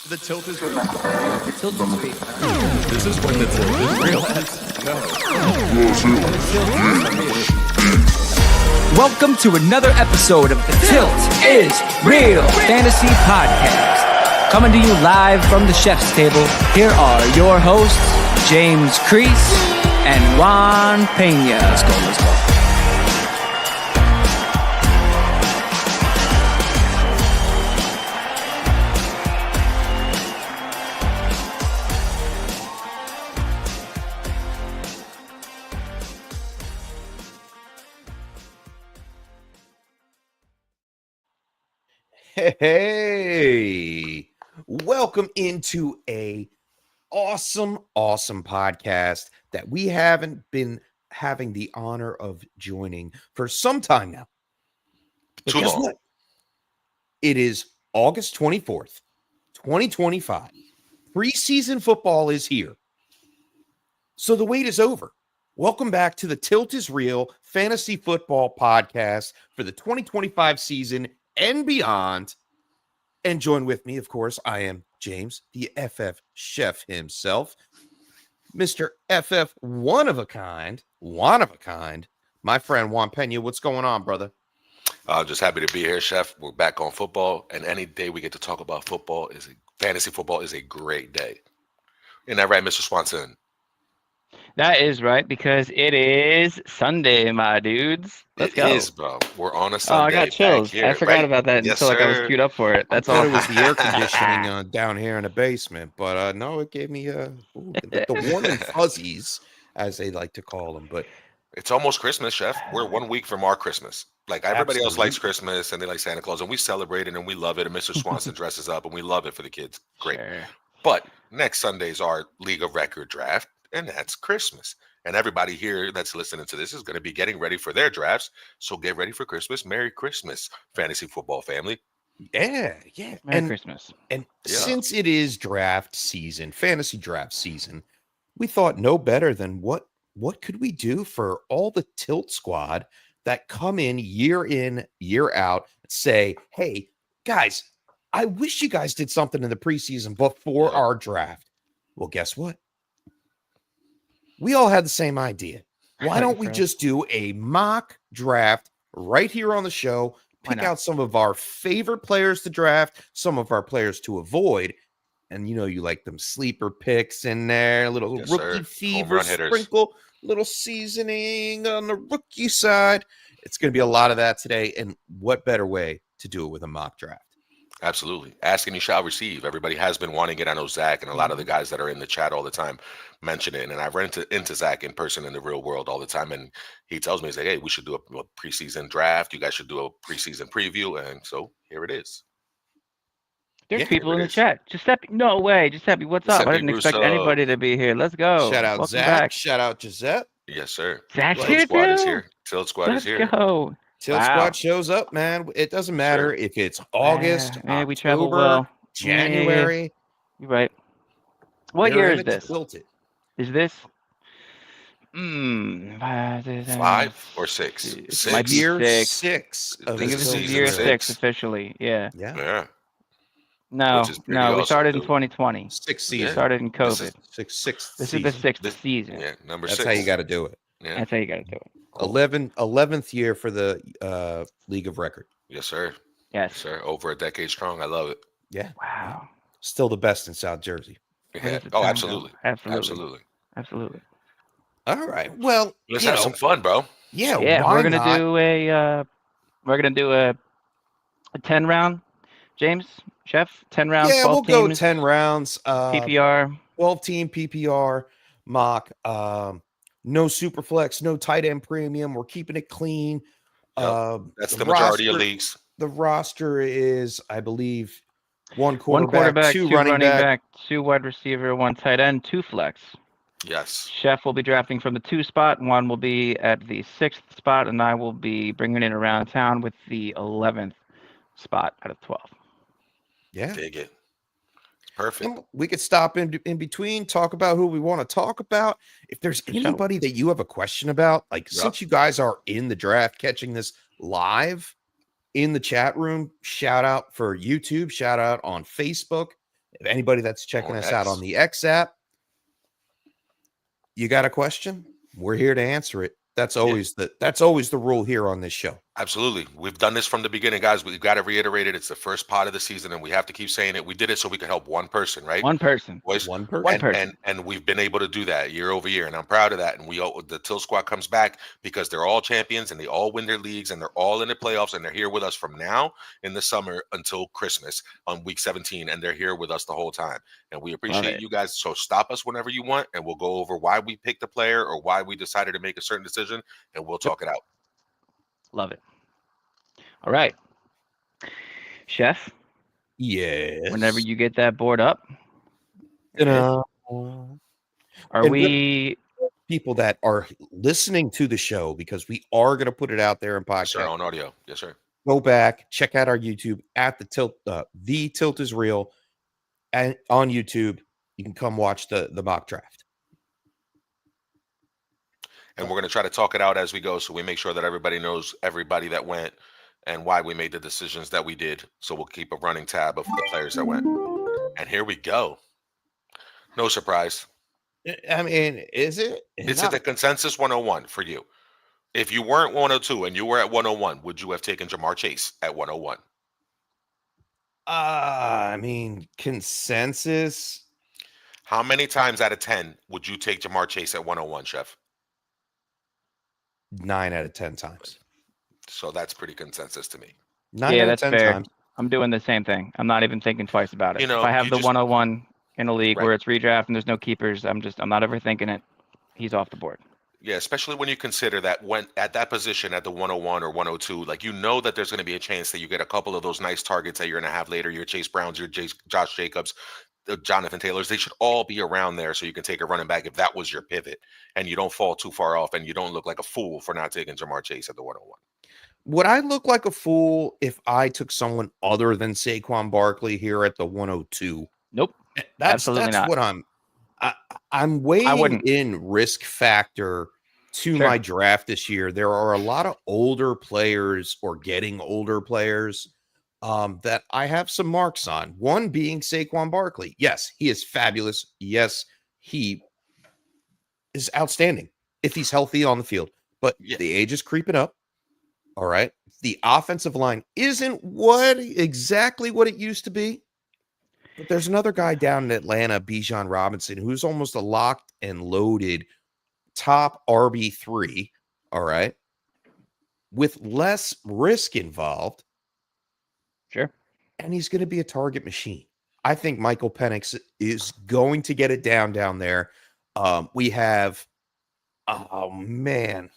The tilt is real. The tilt is real. This is when the tilt is real. Let's go. Welcome to another episode of The Tilt is Real Fantasy Podcast. Coming to you live from the chef's table, here are your hosts, James Crease and Juan Pena. Let's go. Hey, welcome into a awesome podcast that we haven't been having the honor of joining for some time now. But guess what? It is August 24th, 2025. Preseason football is here. So the wait is over. Welcome back to the Tilt is Real Fantasy Football Podcast for the 2025 season and beyond. And join with me, of course, I am James, the FF chef himself, Mr. FF one of a kind, my friend Juan Pena. What's going on, brother? Just happy to be here, chef. We're back on football, and any day we get to talk about football fantasy football is a great day. Isn't that right, Mr. Swanson? That is right, because it is Sunday, my dudes. Let's go. It is, bro. We're on a Sunday. Oh, I got chills. Here, I forgot about that yes, until I was queued up for it. That's I all. thought it was the air conditioning down here in the basement, but no, it gave me the warm and fuzzies, as they like to call them. But it's almost Christmas, chef. We're 1 week from our Christmas. Like everybody else likes Christmas and they like Santa Claus, and we celebrate it and we love it. And Mr. Swanson dresses up and we love it for the kids. Great. Sure. But next Sunday's our League of Record draft, and that's Christmas. And everybody here that's listening to this is going to be getting ready for their drafts. So get ready for Christmas. Merry Christmas, fantasy football family. yeah. Merry Christmas. And since it is draft season, fantasy draft season, we thought no better than what could we do for all the Tilt squad that come in, year out, say, hey, guys, I wish you guys did something in the preseason before our draft. Well, guess what? We all had the same idea. Why don't we just do a mock draft right here on the show, pick out some of our favorite players to draft, some of our players to avoid, and you like them sleeper picks in there, a little rookie fever sprinkle, little seasoning on the rookie side. It's going to be a lot of that today, and what better way to do it with a mock draft? Absolutely. Ask and you shall receive. Everybody has been wanting it. I know Zach and a lot of the guys that are in the chat all the time mention it. And I've run into Zach in person in the real world all the time. And he tells me, he's like, hey, we should do a preseason draft. You guys should do a preseason preview. And so here it is. There's people in the chat. Giuseppe, no way. Giuseppe, what's up? I didn't expect anybody to be here. Let's go. Shout out Welcome Zach. back. Shout out Giuseppe. Yes, sir. Zach's Tilt here Squad too. is here. Tilt Squad is here. Let's go. Tilt Squad shows up, man. It doesn't matter if it's August, Yeah, we travel October, well. January. You're right. What year is this? Tilted. Is this? 5 or 6? Might be Year 6. 6. I think it was year 6 officially. Yeah. Yeah. No, we awesome, started in dude. 2020. 6th We season. started in COVID. Sixth This is the 6th This- season. Yeah, number That's 6. how you got to do it. Yeah. That's how you got to do it. 11th year for the League of Record. Yes, sir. Yes. Sir, over a decade strong. I love it. Yeah. Wow. Still the best in South Jersey. Yeah. Where's the Oh, time absolutely. go? Absolutely. All right. Well, Let's have some fun, bro. Yeah. Yeah, why we're gonna not? do a 10 round. James, chef, 10 rounds. Yeah, 12 we'll go teams, 10 rounds. PPR. 12-team PPR mock. No super flex, no tight end premium. We're keeping it clean. That's the majority of leagues. The roster is, I believe, one One quarterback, two running back, 2 wide receiver, 1 tight end, 2 flex. Yes. Chef will be drafting from the 2 spot. Juan will be at the 6th spot, and I will be bringing it around town with the 11th spot out of 12. Yeah. Dig it. Perfect. And we could stop in between, talk about who we want to talk about. If there's anybody that you have a question about, like since you guys are in the draft catching this live in the chat room, shout out for YouTube, shout out on Facebook. Anybody that's checking us out on the X app, you got a question? We're here to answer it. That's always the rule here on this show. Absolutely. We've done this from the beginning, guys. We've got to reiterate it. It's the first pod of the season, and we have to keep saying it. We did it so we could help one person, right? One person. Boys? One person. One person. And we've been able to do that year over year, and I'm proud of that. And the Tilt Squad comes back because they're all champions and they all win their leagues and they're all in the playoffs, and they're here with us from now in the summer until Christmas on week 17, and they're here with us the whole time. And we appreciate you guys. So stop us whenever you want, and we'll go over why we picked a player or why we decided to make a certain decision, and we'll talk it out. Love it. All right. Chef, Yes. whenever you get that board up, are we people that are listening to the show, because we are going to put it out there in podcast. Yes, sir, on audio. Yes, sir. Go back, check out our YouTube at the Tilt is Real, and on YouTube you can come watch the mock draft. And we're going to try to talk it out as we go, so we make sure that everybody knows everybody that went and why we made the decisions that we did. So we'll keep a running tab of the players that went. And here we go. No surprise. I mean, is it? Is it the consensus 101 for you? If you weren't 102 and you were at 101, would you have taken Jamar Chase at 101? I mean, consensus. How many times out of 10 would you take Jamar Chase at 101, Chef? 9 out of 10 times. So that's pretty consensus to me. 9 out of 10 fair. times. I'm doing the same thing. I'm not even thinking twice about it. You know, if I have you the just- 101 in a league Right. where it's redraft and there's no keepers, I'm not overthinking it. He's off the board. Yeah, especially when you consider that when at that position at the 101 or 102, like you know that there's going to be a chance that you get a couple of those nice targets that you're going to have later. Your Chase Browns, your Josh Jacobs, the Jonathan Taylors, they should all be around there so you can take a running back if that was your pivot and you don't fall too far off and you don't look like a fool for not taking Jamar Chase at the 101. Would I look like a fool if I took someone other than Saquon Barkley here at the 102? Nope. Absolutely that's not. what I'm weighing wouldn't. in risk factor to Sure. my draft this year. There are a lot of older players or getting older players that I have some marks on. One being Saquon Barkley. Yes, he is fabulous. Yes, he is outstanding if he's healthy on the field. But the age is creeping up. All right. The offensive line isn't exactly what it used to be. But there's another guy down in Atlanta, Bijan Robinson, who's almost a locked and loaded top RB3. All right. With less risk involved. Sure. And he's going to be a target machine. I think Michael Penix is going to get it down there. We have, oh man.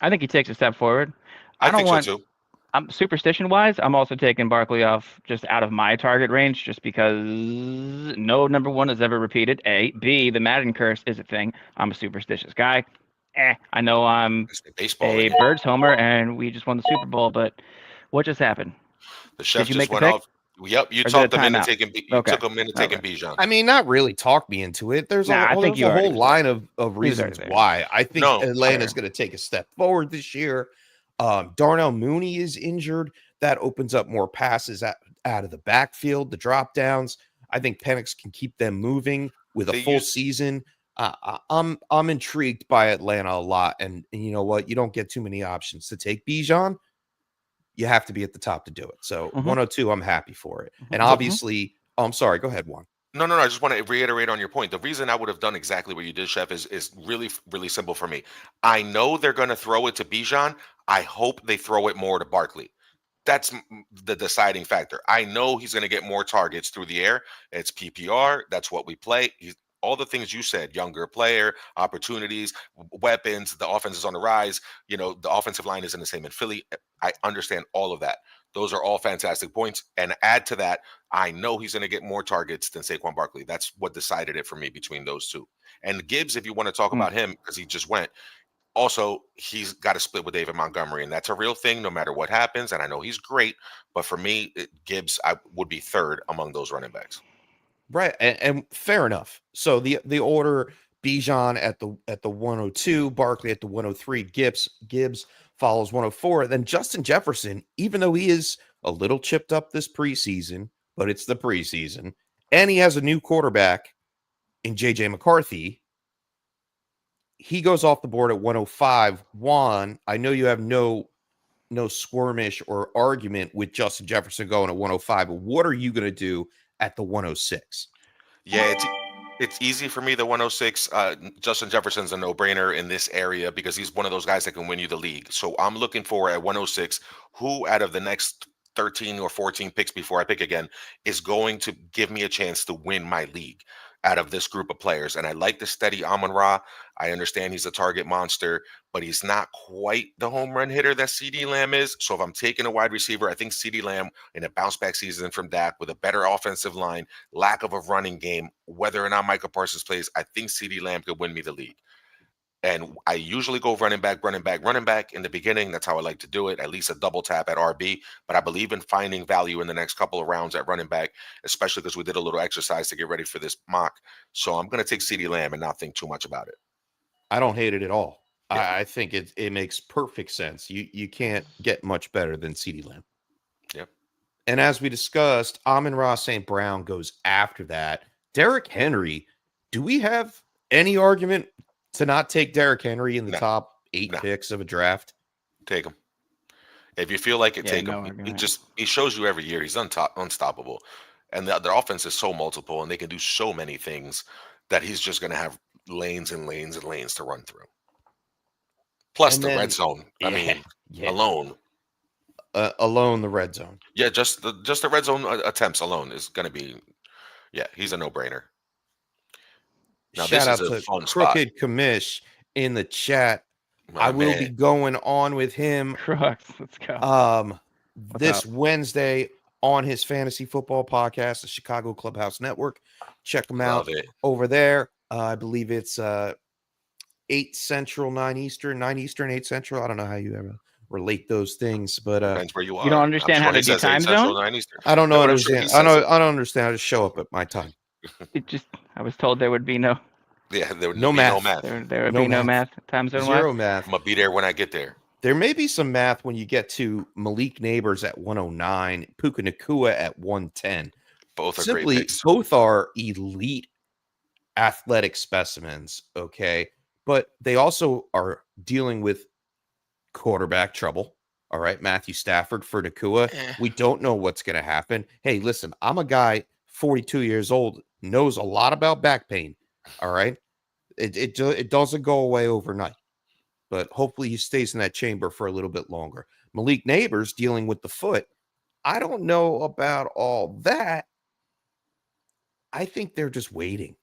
I think he takes a step forward. I think so too. I'm superstition wise, I'm also taking Barkley off just out of my target range, just because no number one is ever repeated. A, B, the Madden curse is a thing. I'm a superstitious guy. I know I'm a Birds homer, and we just won the Super Bowl, but what just happened? The chef Did you just make the went pick? off. Yep, you Or talked did it them into time out? taking. You Okay. took them into taking Bijan. I mean, not really talk me into it. There's I think you a already whole was. line of reasons there. why. I think No, Atlanta's going to take a step forward this year. Darnell Mooney is injured. That opens up more passes out of the backfield, the drop downs. I think Penix can keep them moving with a full season. I'm intrigued by Atlanta a lot. And you know what? You don't get too many options to take Bijan. You have to be at the top to do it. So 102, I'm happy for it. And obviously, I'm sorry. Go ahead, Juan. No. I just want to reiterate on your point. The reason I would have done exactly what you did, Chef, is really, really simple for me. I know they're going to throw it to Bijan. I hope they throw it more to Barkley. That's the deciding factor. I know he's going to get more targets through the air. It's PPR. That's what we play. All the things you said, younger player, opportunities, weapons, the offense is on the rise. You know, the offensive line isn't the same in Philly. I understand all of that. Those are all fantastic points. And add to that, I know he's going to get more targets than Saquon Barkley. That's what decided it for me between those two. And Gibbs, if you want to talk about him, because he just went, also, he's got to split with David Montgomery, and that's a real thing no matter what happens. And I know he's great, but for me, Gibbs, I would be third among those running backs. Right, and fair enough. So the order: Bijan at the 102, Barkley at the 103, Gibbs follows 104. Then Justin Jefferson, even though he is a little chipped up this preseason, but it's the preseason, and he has a new quarterback in J.J. McCarthy. He goes off the board at 105. Juan, I know you have no squirmish or argument with Justin Jefferson going at 105, but what are you going to do at the 106? Yeah, it's easy for me. The 106, Justin Jefferson's a no-brainer in this area because he's one of those guys that can win you the league. So I'm looking for at 106, who out of the next 13 or 14 picks before I pick again is going to give me a chance to win my league out of this group of players. And I like the steady Amon-Ra. I understand he's a target monster, but he's not quite the home run hitter that CeeDee Lamb is. So if I'm taking a wide receiver, I think CeeDee Lamb in a bounce back season from Dak with a better offensive line, lack of a running game, whether or not Michael Parsons plays, I think CeeDee Lamb could win me the league. And I usually go running back in the beginning. That's how I like to do it, at least a double tap at RB. But I believe in finding value in the next couple of rounds at running back, especially because we did a little exercise to get ready for this mock. So I'm going to take CeeDee Lamb and not think too much about it. I don't hate it at all. Yeah. I think it makes perfect sense. You can't get much better than CeeDee Lamb. Yep. And as we discussed, Amon-Ra St. Brown goes after that. Derrick Henry, do we have any argument to not take Derrick Henry in the top 8 picks of a draft? Take him. If you feel like it, take him. He shows you every year he's unstoppable. And their offense is so multiple and they can do so many things that he's just going to have lanes and lanes and lanes to run through. Plus the red zone. Alone. Alone the red zone. Yeah, just the red zone attempts alone is going to be, he's a no-brainer. Now, Shout out this is a to fun Crooked spot. Commish in the chat. My I will man. be going on with him Crux, let's go. this Wednesday on his fantasy football podcast, the Chicago Clubhouse Network. Check him out over there. I believe it's 8 Central, 9 Eastern, 9 Eastern, 8 Central. I don't know how you ever relate those things, but depends where you are. You don't understand how to do time zone? I don't know. I don't understand how to show up at my time. I was told there would be no. Yeah, there would no be math. no math. There would be no math. Time zone. Zero math. I'm gonna be there when I get there. There may be some math when you get to Malik Neighbors at 109, Puka Nacua at 110. Both are great picks. Both are elite athletic specimens, okay? But they also are dealing with quarterback trouble. All right, Matthew Stafford for Nacua. We don't know what's going to happen. Hey, listen, I'm a guy 42 years old, knows a lot about back pain. All right. It doesn't go away overnight, but hopefully he stays in that chamber for a little bit longer. Malik Neighbors dealing with the foot. I don't know about all that. I think they're just waiting.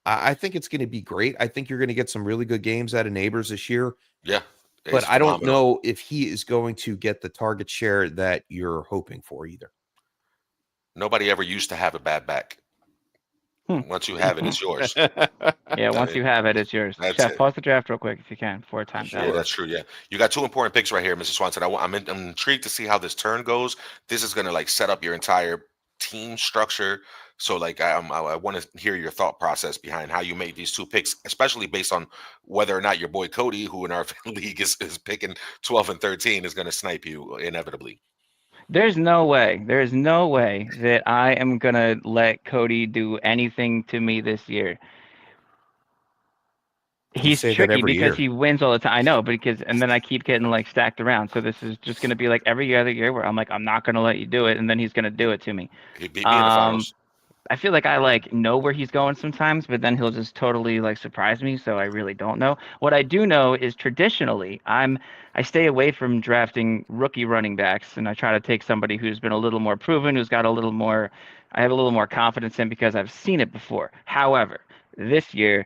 I think it's going to be great. I think you're going to get some really good games out of Neighbors this year. Yeah. But I don't know if he is going to get the target share that you're hoping for either. Nobody ever used to have a bad back. Once you have it, it's yours. Yeah, once you have it, it's yours. Chef, pause the draft real quick if you can. 4 times. Yeah, that's true. Yeah, you got 2 important picks right here, Mr. Swanson. I'm intrigued to see how this turn goes. This is going to set up your entire team structure. So I want to hear your thought process behind how you made these 2 picks, especially based on whether or not your boy Cody, who in our league is picking 12 and 13, is going to snipe you inevitably. There's no way that I am going to let Cody do anything to me this year. He's tricky because he wins all the time. I know, and then I keep getting stacked around. So this is just going to be every other year where I'm I'm not going to let you do it. And then he's going to do it to me. He beat me in the finals. I feel like I know where he's going sometimes, but then he'll just totally surprise me. So I really don't know. What I do know is traditionally I stay away from drafting rookie running backs, and I try to take somebody who's been a little more proven, who's got I have a little more confidence in because I've seen it before. However, this year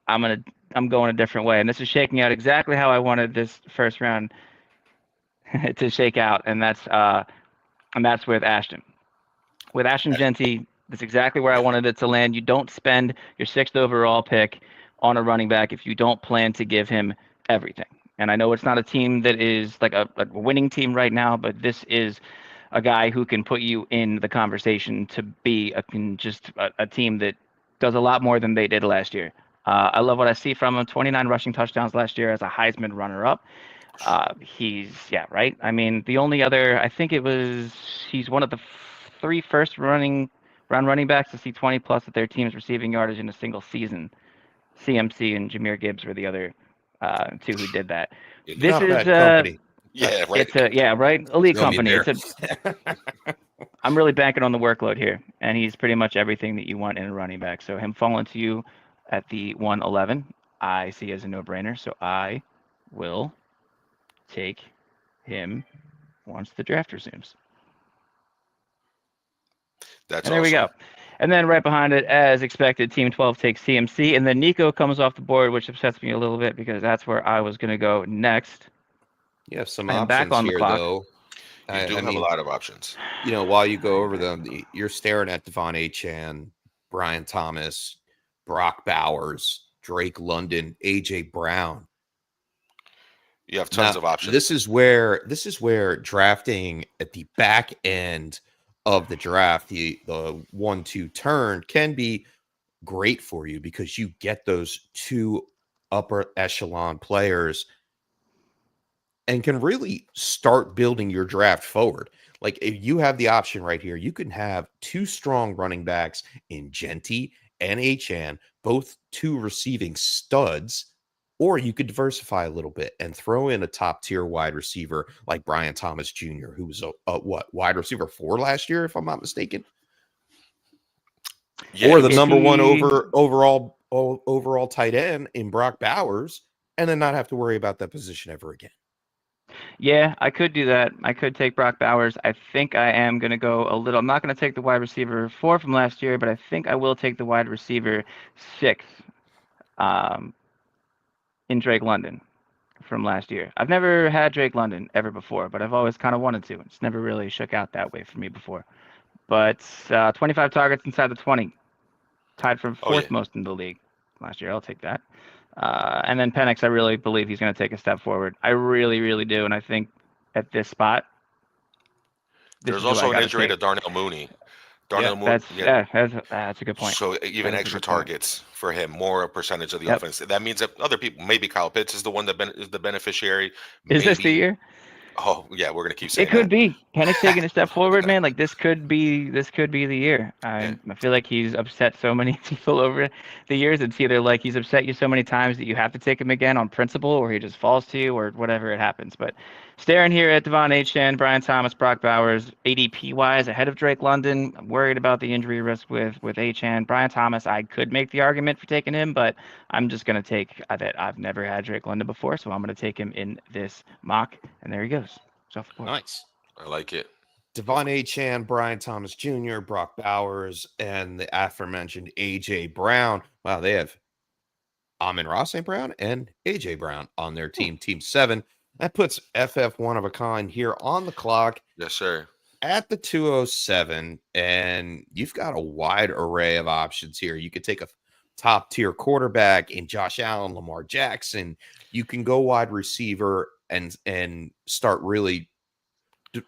I'm going a different way, and this is shaking out exactly how I wanted this first round to shake out, and that's with Ashton. With Ashton Genty, that's exactly where I wanted it to land. You don't spend your 6th overall pick on a running back if you don't plan to give him everything. And I know it's not a team that is a winning team right now, but this is a guy who can put you in the conversation to be a team that does a lot more than they did last year. I love what I see from him. 29 rushing touchdowns last year as a Heisman runner-up. He's right. I mean, the only other, I think he's one of the 3 first-round running backs to see 20+ of their team's receiving yardage in a single season. CMC and Jahmyr Gibbs were the other 2 who did that. This Not is bad company. Yeah, right. it's a right elite Show me company. there. I'm really banking on the workload here, and he's pretty much everything that you want in a running back. So him falling to you at the 111, I see as a no-brainer. So I will take him once the draft resumes. That's And there we awesome. go. And then right behind it, as expected, Team 12 takes CMC, and then Nico comes off the board, which upsets me a little bit because that's where I was going to go next. You have some I am back options on the here, clock. though. You do have a lot of options. While you go over them, you're staring at Devon Achane, Brian Thomas, Brock Bowers, Drake London, AJ Brown. You have tons Now, of options. This is where drafting at the back end of the draft, the 1-2 turn can be great for you because you get those 2 upper echelon players and can really start building your draft forward. Like if you have the option right here, you can have 2 strong running backs in Genty and Achane, both 2 receiving studs, or you could diversify a little bit and throw in a top tier wide receiver like Brian Thomas Jr., who was a wide receiver 4 last year, if I'm not mistaken, Yeah, or he the was- number 1 he- overall tight end in Brock Bowers, and then not have to worry about that position ever again. Yeah, I could do that. I could take Brock Bowers. I think I am going to go a little. I'm not going to take the wide receiver 4 from last year, but I think I will take the wide receiver 6 in Drake London from last year. I've never had Drake London ever before, but I've always kind of wanted to. It's never really shook out that way for me before. But 25 targets inside the 20, tied for 4th most in the league last year. I'll take that. And then Penix, I really believe he's going to take a step forward. I really, really do. And I think at this spot, There's also an injury to Darnell Mooney. Darnell Mooney. That's a good point. So even That is a extra good point. targets for him, more percentage of the offense. That means that other people, maybe Kyle Pitts is the one that is the beneficiary. Is this the year? Oh yeah, we're gonna keep saying It could that. be Penix taking a step forward, man. Like this could be the year. I feel like he's upset so many people over the years. It's either like he's upset you so many times that you have to take him again on principle, or he just falls to you, or whatever it happens. But staring here at Devon Achane, Brian Thomas, Brock Bowers, ADP wise ahead of Drake London. I'm worried about the injury risk with Achane. Brian Thomas, I could make the argument for taking him, but I'm just gonna take that. I've never had Drake London before, so I'm gonna take him in this mock, and there he goes. Nice. I like it. Devon Achane, Brian Thomas Jr., Brock Bowers, and the aforementioned AJ Brown. Wow, they have Amon-Ra St. Brown and AJ Brown on their team, Team 7. That puts FF one of a kind here on the clock. Yes, sir. At the 207, and you've got a wide array of options here. You could take a top tier quarterback in Josh Allen, Lamar Jackson. You can go wide receiver and start really, just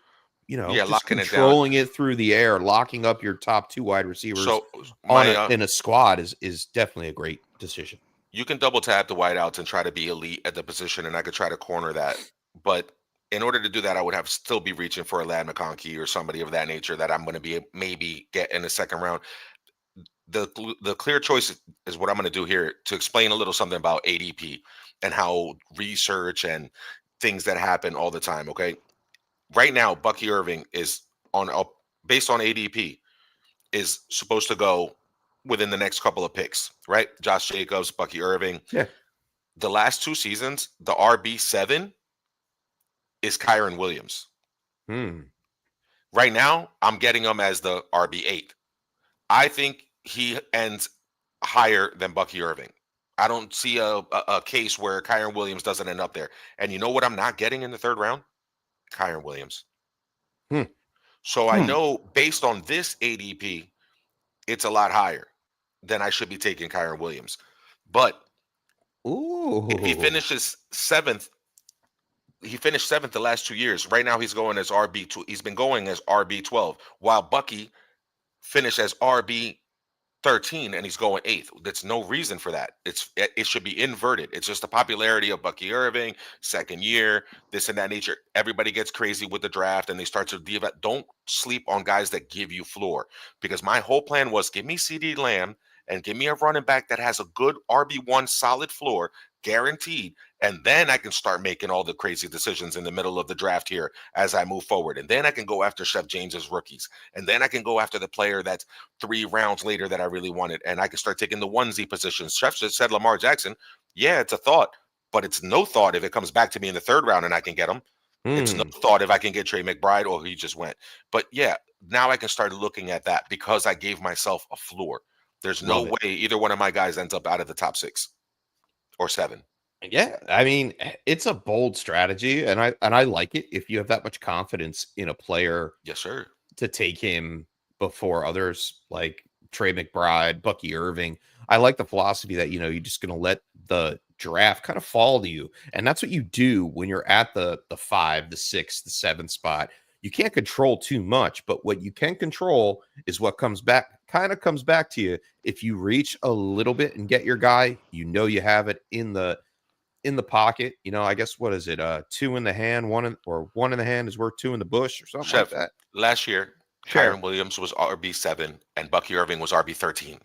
locking controlling it through the air, locking up your top 2 wide receivers in a squad is definitely a great decision. You can double tap the wideouts and try to be elite at the position, and I could try to corner that. But in order to do that, I would have still be reaching for a Lad McConkey or somebody of that nature that I'm going to be maybe get in the second round. The clear choice is what I'm going to do here to explain a little something about ADP and how research and things that happen all the time. Okay. Right now, Bucky Irving is based on ADP is supposed to go within the next couple of picks, right? Josh Jacobs, Bucky Irving. Yeah. The last 2 seasons, the RB7 is Kyron Williams. Right now, I'm getting him as the RB8. I think he ends higher than Bucky Irving. I don't see a case where Kyron Williams doesn't end up there. And you know what I'm not getting in the 3rd round? Kyron Williams. So I know based on this ADP, it's a lot higher than I should be taking Kyron Williams. But if he finishes 7th, he finished 7th the last 2 years. Right now he's going as RB2. He's been going as RB12, while Bucky finished as RB13 13 and he's going 8th. There's no reason for that. It should be inverted. It's just the popularity of Bucky Irving, second year, this and that nature. Everybody gets crazy with the draft and they start to devalue. Don't sleep on guys that give you floor, because my whole plan was give me CD Lamb and give me a running back that has a good RB1 solid floor guaranteed, and then I can start making all the crazy decisions in the middle of the draft here as I move forward. And then I can go after Chef James's rookies, and then I can go after the player that's 3 rounds later that I really wanted, and I can start taking the onesie positions. Chef just said Lamar Jackson. Yeah, it's a thought, but it's no thought if it comes back to me in the 3rd round and I can get him. It's no thought if I can get Trey McBride or he just went. But yeah, now I can start looking at that because I gave myself a floor. There's no way either one of my guys ends up out of the top 6 or 7. Yeah, I mean, it's a bold strategy, and I like it if you have that much confidence in a player. Yes, sir. To take him before others like Trey McBride, Bucky Irving. I like the philosophy that, you're just going to let the draft kind of fall to you. And that's what you do when you're at the 5, the 6, the 7 spot. You can't control too much, but what you can control is what comes back to you. If you reach a little bit and get your guy, you have it in the pocket. I guess, what is it? 2 in the hand, 1 in the hand is worth 2 in the bush or something like that. Last year, Kyron Williams was RB7 and Bucky Irving was RB13.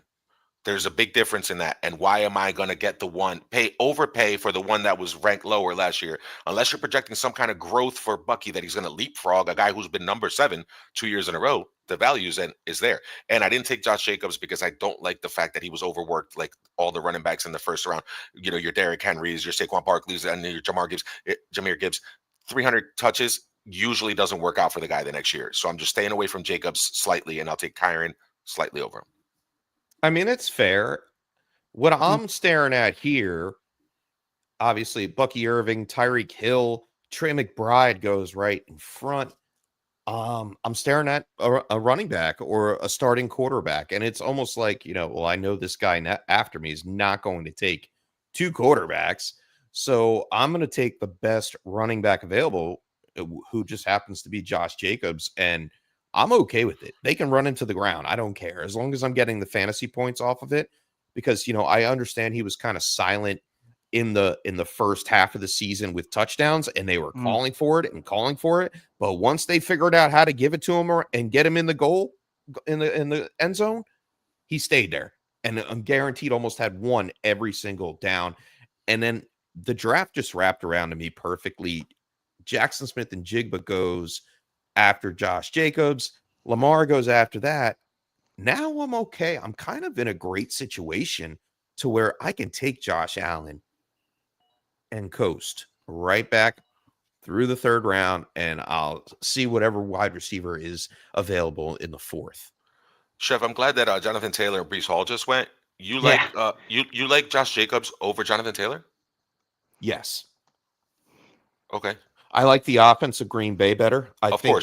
There's a big difference in that. And why am I going to get the overpay for the one that was ranked lower last year? Unless you're projecting some kind of growth for Bucky that he's going to leapfrog a guy who's been number 7 2 years in a row, the value is there. And I didn't take Josh Jacobs because I don't like the fact that he was overworked like all the running backs in the 1st round. Your Derrick Henrys, your Saquon Barkley's, and your Jahmyr Gibbs. 300 touches usually doesn't work out for the guy the next year. So I'm just staying away from Jacobs slightly, and I'll take Kyron slightly over him. I mean, it's fair. What I'm staring at here, obviously, Bucky Irving, Tyreek Hill, Trey McBride goes right in front. I'm staring at a running back or a starting quarterback, and it's almost like, I know this guy after me is not going to take 2 quarterbacks, so I'm going to take the best running back available, who just happens to be Josh Jacobs, and I'm okay with it. They can run into the ground. I don't care, as long as I'm getting the fantasy points off of it, because, I understand he was kind of silent in the first half of the season with touchdowns, and they were calling for it. But once they figured out how to give it to him and get him in the goal, in the end zone, he stayed there. And I'm guaranteed almost had 1 every single down. And then the draft just wrapped around to me perfectly. Jackson Smith and Jigba goes after Josh Jacobs. Lamar goes after that. Now I'm okay. I'm kind of in a great situation to where I can take Josh Allen and coast right back through the 3rd round, and I'll see whatever wide receiver is available in the 4th. Chef, I'm glad that Jonathan Taylor and Breece Hall just went. You like Josh Jacobs over Jonathan Taylor? Yes. Okay. I like the offense of Green Bay better. I think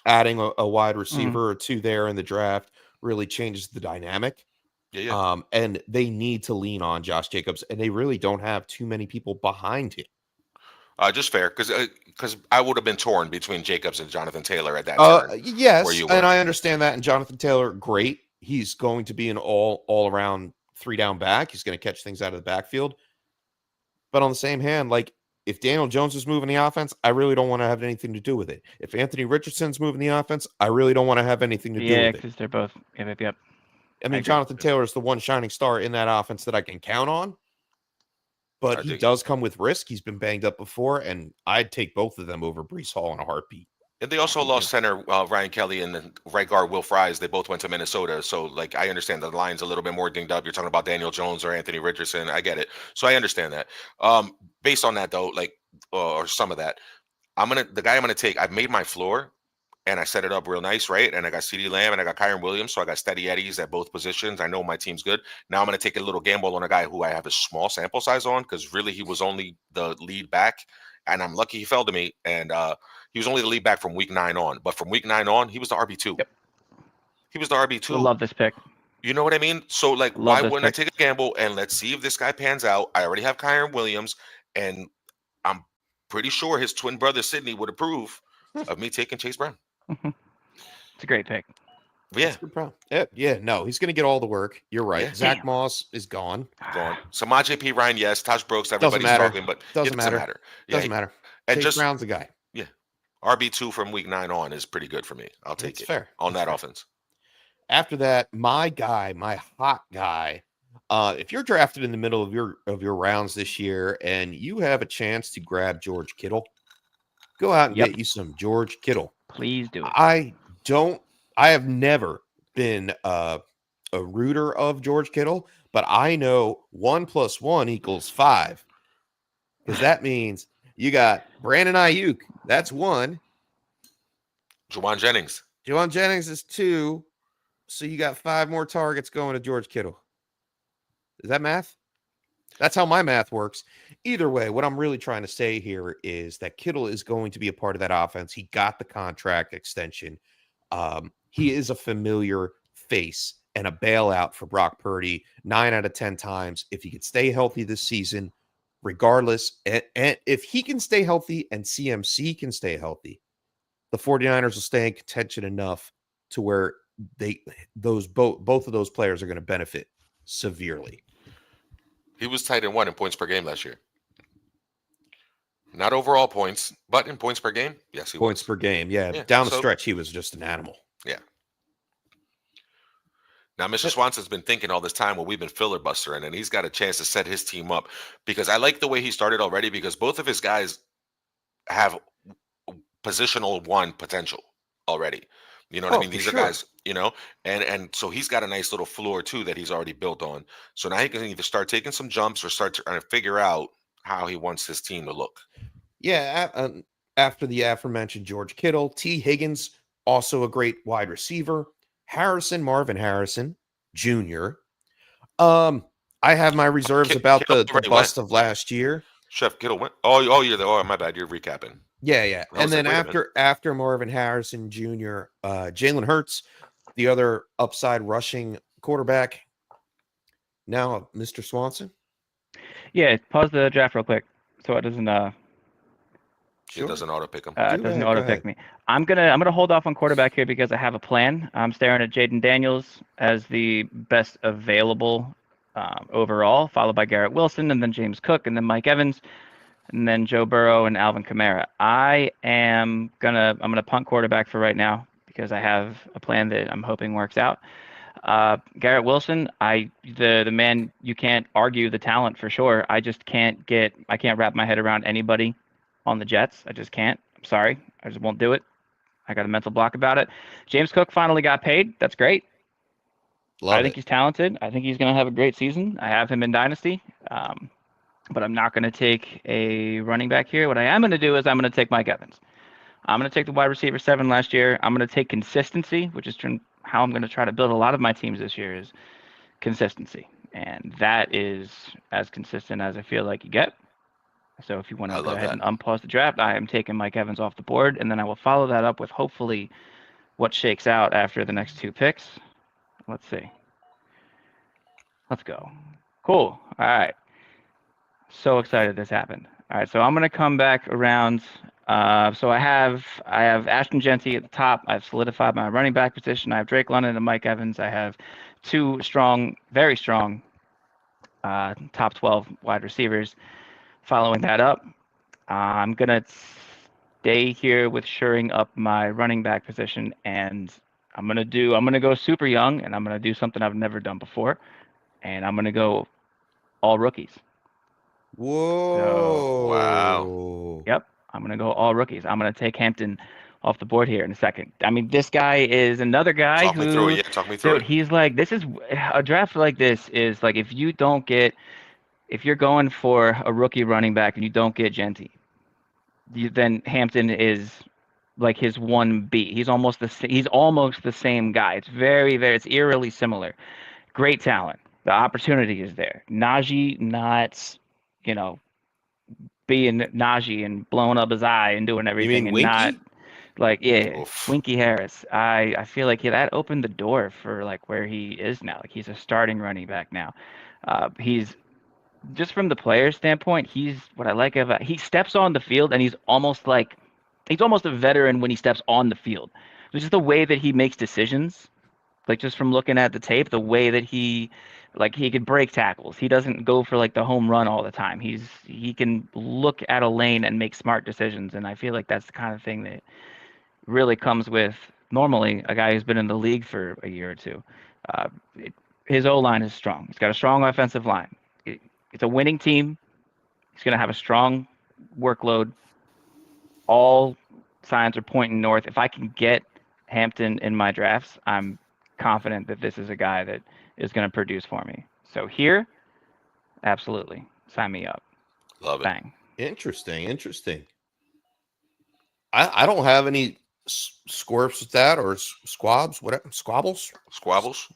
adding a wide receiver or 2 there in the draft really changes the dynamic. Yeah. And they need to lean on Josh Jacobs, and they really don't have too many people behind him. Just fair, because I would have been torn between Jacobs and Jonathan Taylor at that time. Yes, and I understand that. And Jonathan Taylor, great. He's going to be an all-around 3-down back. He's going to catch things out of the backfield. But on the same hand, like, if Daniel Jones is moving the offense, I really don't want to have anything to do with it. If Anthony Richardson's moving the offense, I really don't want to have anything to do with it. Yeah, because they're both. Yep. I mean, Jonathan Taylor is the one shining star in that offense that I can count on. But he does come with risk. He's been banged up before, and I'd take both of them over Breece Hall in a heartbeat. And they also lost center Ryan Kelly and then right guard Will Fries. They both went to Minnesota. So, like, I understand the line's a little bit more dinged up. You're talking about Daniel Jones or Anthony Richardson. I get it. So I understand that. Based on that, though, like, or some of that, the guy I'm gonna take. I've made my floor, and I set it up real nice, right? And I got CeeDee Lamb and I got Kyron Williams, so I got steady eddies at both positions. I know my team's good. Now I'm gonna take a little gamble on a guy who I have a small sample size on, because really he was only the lead back, and I'm lucky he fell to me. And he was only the lead back from week 9 on, but from week 9 on, he was the RB2. Yep. He was the RB2. I love this pick. You know what I mean? So, like, why wouldn't I take a gamble and let's see if this guy pans out? I already have Kyron Williams, and I'm pretty sure his twin brother Sidney would approve of me taking Chase Brown. It's a great pick. Yeah, That's a good problem. Yeah, no, he's going to get all the work. You're right. yeah. Zach Damn. Moss is gone. Gone. Samaje P. Ryan, yes. Taj Brooks, Doesn't everybody's matter. talking, but Doesn't it doesn't matter. matter. Doesn't Yeah, matter. and Chase just Brown's the guy. yeah, RB2 from week 9 on is pretty good for me. I'll take It's it fair. on It's that fair. offense. After that, my guy, my hot guy. If you're drafted in the middle of your rounds this year and you have a chance to grab George Kittle, go out and Yep. get you some George Kittle. Please do it. I have never been a rooter of George Kittle, but I know 1 + 1 = 5. Because that means you got Brandon Ayuk, that's 1. Juwan Jennings. Juwan Jennings is 2. So you got 5 more targets going to George Kittle. Is that math? That's how my math works. Either way, what I'm really trying to say here is that Kittle is going to be a part of that offense. He got the contract extension. He is a familiar face and a bailout for Brock Purdy 9 out of 10 times. If he could stay healthy this season, regardless, and if he can stay healthy and CMC can stay healthy, the 49ers will stay in contention enough to where both of those players are going to benefit severely. He was tight in points per game last year. Not overall points, but in points per game. Yes, he Points was. per game. Yeah. Yeah, Down the so- stretch, he was just an animal. Yeah. Now, Mr. Swanson's been thinking all this time, well, we've been filibustering, and he's got a chance to set his team up because I like the way he started already because both of his guys have positional 1 potential already. You know what I mean? for These are sure. guys, and so he's got a nice little floor too that he's already built on. So now he can either start taking some jumps or start trying to figure out how he wants his team to look. Yeah. After the aforementioned George Kittle, T. Higgins, also a great wide receiver. Marvin Harrison Jr. I have my reserves about Kittle the already bust of last year. Chef Kittle went. Oh, you're there. Oh, my bad. You're recapping. Yeah. I And was then like, wait a after Marvin Harrison Jr., Jalen Hurts, the other upside rushing quarterback. Now, Mr. Swanson. Yeah, pause the draft real quick so it doesn't It doesn't auto pick him. it doesn't Go auto ahead. pick me. I'm gonna hold off on quarterback here because I have a plan. I'm staring at Jaden Daniels as the best available overall, followed by Garrett Wilson, and then James Cook, and then Mike Evans, and then Joe Burrow and Alvin Kamara. I'm gonna punt quarterback for right now because I have a plan that I'm hoping works out. Garrett Wilson, the man, you can't argue the talent for sure. I can't wrap my head around anybody on the Jets. I just can't. I'm sorry. I just won't do it. I got a mental block about it. James Cook finally got paid. That's great. I think he's talented. I think he's going to have a great season. I have him in Dynasty. But I'm not going to take a running back here. What I am going to do is I'm going to take Mike Evans. I'm going to take the wide receiver 7 last year. I'm going to take consistency, which is how I'm going to try to build a lot of my teams this year is consistency. And that is as consistent as I feel like you get. So if you want to go ahead and unpause the draft, I am taking Mike Evans off the board, and then I will follow that up with hopefully what shakes out after the next 2 picks. Let's see. Let's go. Cool. All right. So excited this happened. All right, so I'm going to come back around. So I have Ashton Genty at the top. I've solidified my running back position. I have Drake London and Mike Evans. I have 2 strong, very strong top 12 wide receivers. Following that up, I'm going to stay here with shoring up my running back position, and I'm going to go super young, and I'm going to do something I've never done before, and I'm going to go all rookies. Whoa. Wow. Yep, I'm going to go all rookies. I'm going to take Hampton off the board here in a second. I mean, this guy is another guy Talk me through it. Yeah, talk me through dude, it. he's like, this is a draft like this is like if you're going for a rookie running back and you don't get Genty, then Hampton is like his 1B. He's almost the same guy. It's it's eerily similar. Great talent. The opportunity is there. Najee not, being Najee and blowing up his eye and doing everything, mean and Winky? not like Oof. Winky Harris. I feel like that opened the door for like where he is now. Like he's a starting running back now. He's just from the player standpoint, he's what I like about he steps on the field and he's almost a veteran when he steps on the field. It's just the way that he makes decisions Like just from looking at the tape, the way that he could break tackles. He doesn't go for like the home run all the time. He can look at a lane and make smart decisions, and I feel like that's the kind of thing that really comes with normally a guy who's been in the league for a year or two. Uh, his O-line is strong. He's got a strong offensive line. It's a winning team. He's going to have a strong workload. All signs are pointing north. If I can get Hampton in my drafts, I'm confident that this is a guy that is going to produce for me. So here, absolutely, sign me up. Love it. Bang. Interesting. I don't have any squirps with that or squabs, whatever. Squabbles. Squirts?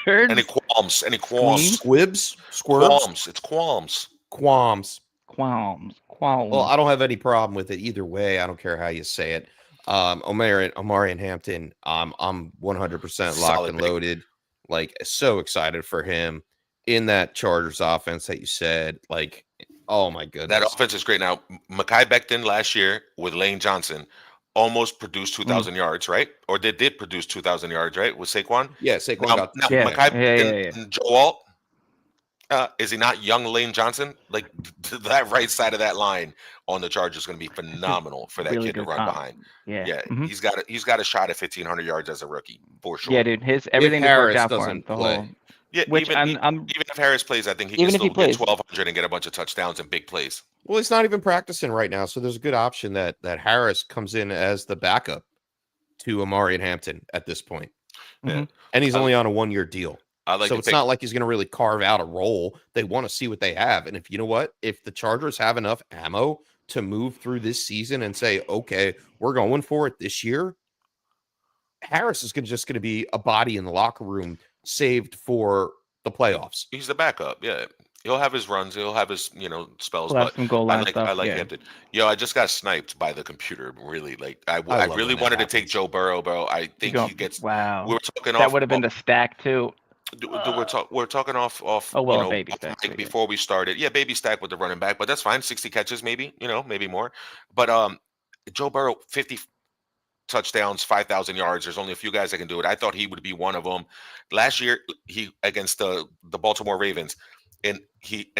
Any qualms? Squibs. Squirms. It's qualms. Qualms. Well, I don't have any problem with it either way. I don't care how you say it. Omari and Hampton, I'm 100% locked and loaded. Like, so excited for him in that Chargers offense that you said. Like, oh my goodness, that offense is great. Now, Mekhi Becton last year with Lane Johnson almost produced 2,000 yards, right? Or they did produce 2,000 yards, right? With Saquon. Yeah, Saquon now, got Mekhi Becton and Joe Alt. Is he not young Lane Johnson? Like that right side of that line on the Chargers is going to be phenomenal for that really kid to run behind. Yeah. Mm-hmm. He's got a shot at 1,500 yards as a rookie for sure. Yeah, dude. Everything has worked out for him. Yeah, which even if Harris plays, I think he can still get 1,200 and get a bunch of touchdowns and big plays. Well, he's not even practicing right now, so there's a good option that Harris comes in as the backup to Amari and Hampton at this point. Yeah. And he's only on a 1-year deal. So it's not like he's going to really carve out a role. They want to see what they have. And if you know what, if the Chargers have enough ammo to move through this season and say, okay, we're going for it this year, Harris is just going to be a body in the locker room saved for the playoffs. He's the backup. Yeah. He'll have his runs. He'll have his, spells. He'll have some goal line stuff. I like Hampton. Yo, I just got sniped by the computer. Really, like I really wanted to take Joe Burrow, bro. I think he gets. Wow. We were talking that would have been the stack too. We're talking off. Oh well, baby stack before we started. Yeah, baby stack with the running back, but that's fine. 60 catches, maybe. Maybe more. But Joe Burrow, 50 touchdowns, 5,000 yards. There's only a few guys that can do it. I thought he would be one of them. Last year, he against the Baltimore Ravens. In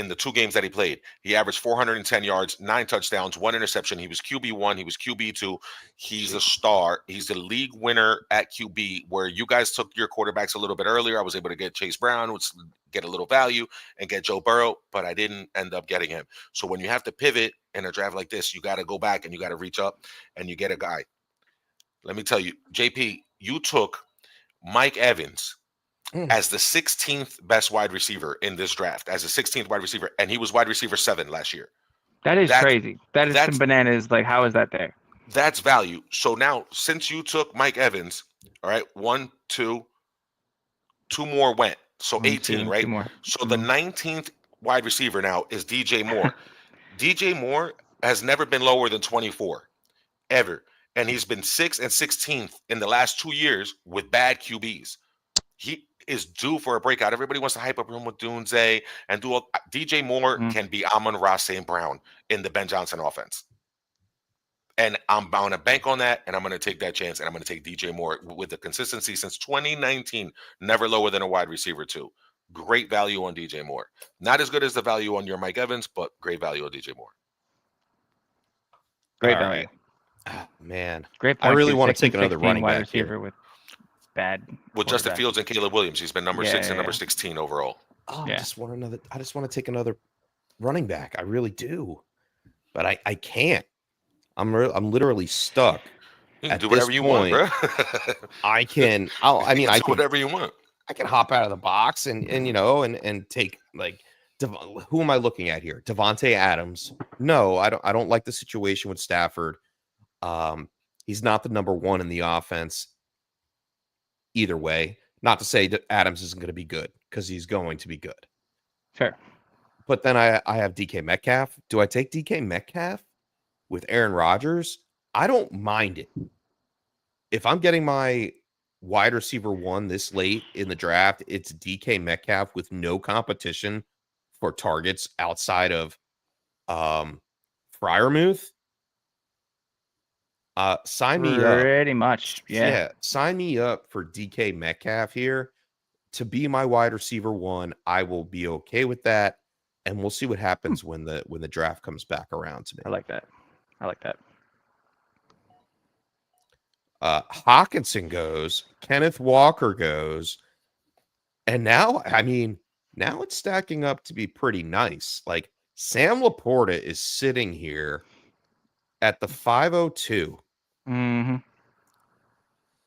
the 2 games that he played, he averaged 410 yards, 9 touchdowns, 1 interception. He was QB1, he was QB2. He's a star. He's the league winner at QB, where you guys took your quarterbacks a little bit earlier. I was able to get Chase Brown, which get a little value, and get Joe Burrow, but I didn't end up getting him. So when you have to pivot in a draft like this, you got to go back and you got to reach up and you get a guy. Let me tell you, JP, you took Mike Evans as the 16th best wide receiver in this draft, as a 16th wide receiver, and he was wide receiver 7 last year. That's crazy. That's some bananas. Like, how is that there? That's value. So now, since you took Mike Evans, all right, 1, 2 more went. So 18, right? 2 more. So the 19th wide receiver now is DJ Moore. DJ Moore has never been lower than 24, ever. And he's been 6th and 16th in the last 2 years with bad QBs. He is due for a breakout. Everybody wants to hype up him with Dunze and do DJ Moore can be Amon-Ra St. Brown in the Ben Johnson offense. And I'm bound to bank on that, and I'm going to take that chance, and I'm going to take DJ Moore with the consistency since 2019, never lower than a wide receiver 2. Great value on DJ Moore. Not as good as the value on your Mike Evans, but great value on DJ Moore. Great value. Right. Man, great. I really want to take another running wide back receiver here. with bad. With Justin Fields and Caleb Williams, he's been number 6 and number 16 overall. Oh, I just want to take another running back. I really do, but I can't. I'm literally stuck. You can do whatever you want, bro. I can. I can whatever you want. I can hop out of the box and take, like, who am I looking at here? Devontae Adams. No, I don't like the situation with Stafford. He's not the number 1 in the offense either way. Not to say that Adams isn't going to be good, because he's going to be good. Sure. But then I have DK Metcalf. Do I take DK Metcalf with Aaron Rodgers? I don't mind it. If I'm getting my wide receiver 1 this late in the draft, it's DK Metcalf with no competition for targets outside of Freiermuth. Sign me up. Pretty much. Yeah. Sign me up for DK Metcalf here to be my wide receiver 1. I will be okay with that, and we'll see what happens when the draft comes back around to me. I like that. Hawkinson goes, Kenneth Walker goes, and now it's stacking up to be pretty nice. Like Sam Laporta is sitting here at the 502. Mm-hmm.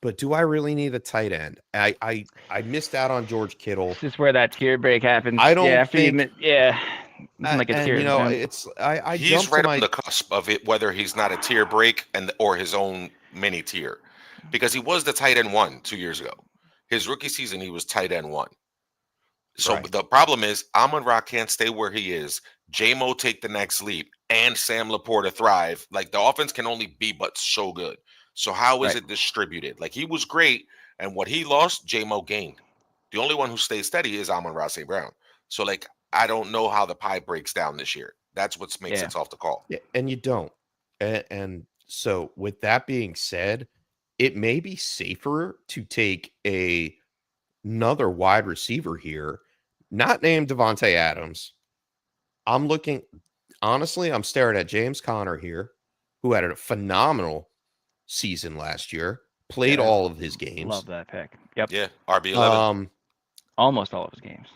But do I really need a tight end? I missed out on George Kittle. This is where that tier break happens. I don't after think. like a And tier. you know, it's I He's jumped right to on my the cusp of it, whether he's not a tier break or his own mini tier, because he was the tight end 1 2 years ago. His rookie season, he was tight end 1. So Right. the problem is Amon-Ra can't stay where he is. J-Mo take the next leap, and Sam Laporta thrive. Like the offense can only be but so good. So how is it distributed? Like he was great, and what he lost, J-Mo gained. The only one who stays steady is Amon-Ra St. Brown. So like I don't know how the pie breaks down this year. That's what makes it tough to call. Yeah, and you don't. And so with that being said, it may be safer to take another wide receiver here, not named Devontae Adams. I'm staring at James Conner here, who had a phenomenal season last year, played all of his games. Love that pick. Yep. Yeah, RB11. Almost all of his games.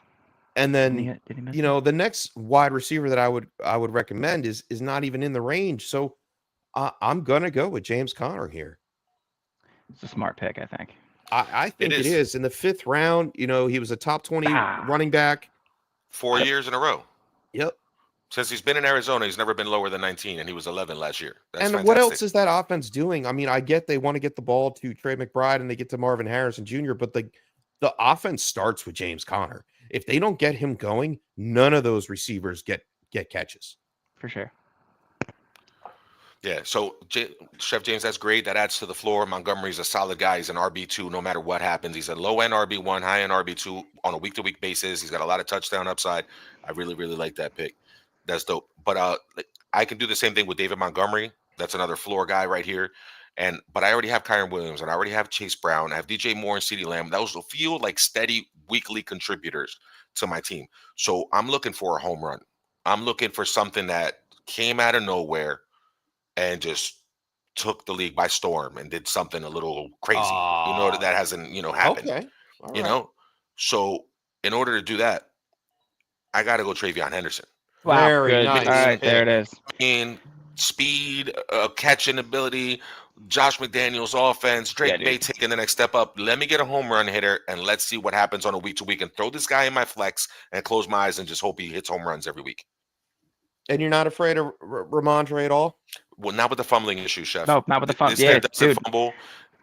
And then Did he miss the next wide receiver that I would recommend is not even in the range. So I'm gonna go with James Conner here. It's a smart pick, I think. I think it is. In the 5th round, he was a top 20 running back. 4 years in a row. Yep. Since he's been in Arizona, he's never been lower than 19, and he was 11 last year. That's and fantastic. what else is that offense doing? I mean, I get they want to get the ball to Trey McBride and they get to Marvin Harrison Jr., but the offense starts with James Conner. If they don't get him going, none of those receivers get catches. For sure. Yeah, so Chef James, that's great. That adds to the floor. Montgomery's a solid guy. He's an RB2 no matter what happens. He's a low-end RB1, high-end RB2 on a week-to-week basis. He's got a lot of touchdown upside. I really, really like that pick. That's dope. But I can do the same thing with David Montgomery. That's another floor guy right here. But I already have Kyron Williams, and I already have Chase Brown. I have DJ Moore and CeeDee Lamb. Those will feel like steady weekly contributors to my team. So I'm looking for a home run. I'm looking for something that came out of nowhere and just took the league by storm and did something a little crazy. That hasn't, happened. Okay. All right. So in order to do that, I got to go Travion Henderson. Wow, Very good. nice All right, there it is. Speed, catching ability, Josh McDaniels offense, Drake May taking the next step up. Let me get a home run hitter, and let's see what happens on a week-to-week, and throw this guy in my flex and close my eyes and just hope he hits home runs every week. And you're not afraid of Ramondre at all? Well, not with the fumbling issue, Chef. No, not with the fumble. This guy doesn't fumble,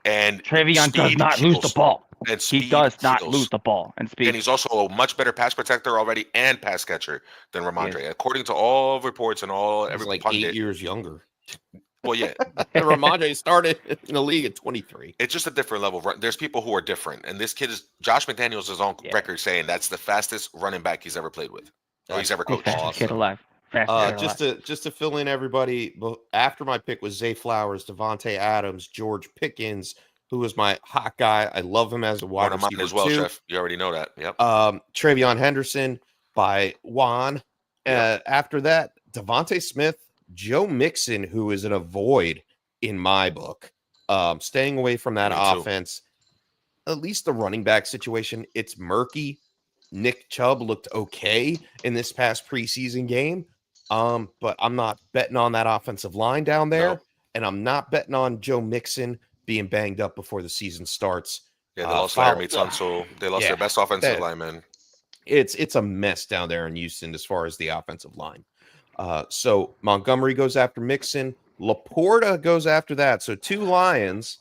and Travion does not lose the ball. He does not lose the ball. And he's also a much better pass protector already and pass catcher than Ramondre, according to all reports and every like pundit. 8 years younger. Well, yeah. And Ramondre started in the league at 23. It's just a different level. There's people who are different, and this kid is Josh McDaniels is on record saying that's the fastest running back he's ever played with, or he's ever coached. Fastest kid alive. Just to fill in everybody, after my pick was Zay Flowers, Devontae Adams, George Pickens, who was my hot guy. I love him as a wide receiver as well, too. Chef. You already know that. Yep. Travion Henderson by Juan. After that, Devontae Smith, Joe Mixon, who is in a void in my book. Staying away from that offense. At least the running back situation, it's murky. Nick Chubb looked okay in this past preseason game. But I'm not betting on that offensive line down there. No. And I'm not betting on Joe Mixon being banged up before the season starts. Yeah, they lost Laramie Tunsil. They lost their best offensive lineman. It's a mess down there in Houston as far as the offensive line. So Montgomery goes after Mixon. Laporta goes after that. So 2 Lions.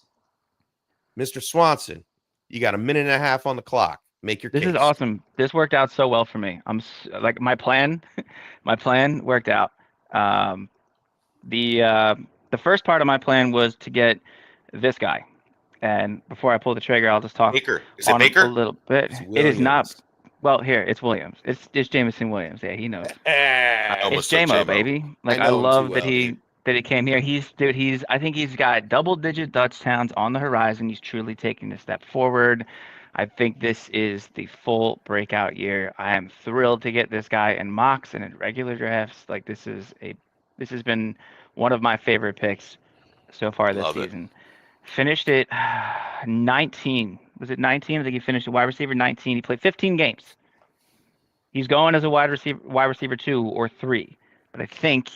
Mr. Swanson, you got a minute and a half on the clock. Make your case. This is awesome. This worked out so well for me. I'm like my plan worked out. The first part of my plan was to get this guy. And before I pull the trigger, I'll just talk Baker. Is it Baker? A little bit. It is not. Well, here, it's Williams. It's Jameson Williams. Yeah, he knows. It's J-Mo, baby. Like I love that he that he came here. I think he's got double-digit touchdowns on the horizon. He's truly taking a step forward. I think this is the full breakout year. I am thrilled to get this guy in mocks and in regular drafts. Like this has been one of my favorite picks so far this Love it. season. Finished it 19. Was it 19? I think he finished a wide receiver 19. He played 15 games. He's going as a wide receiver 2 or 3, but I think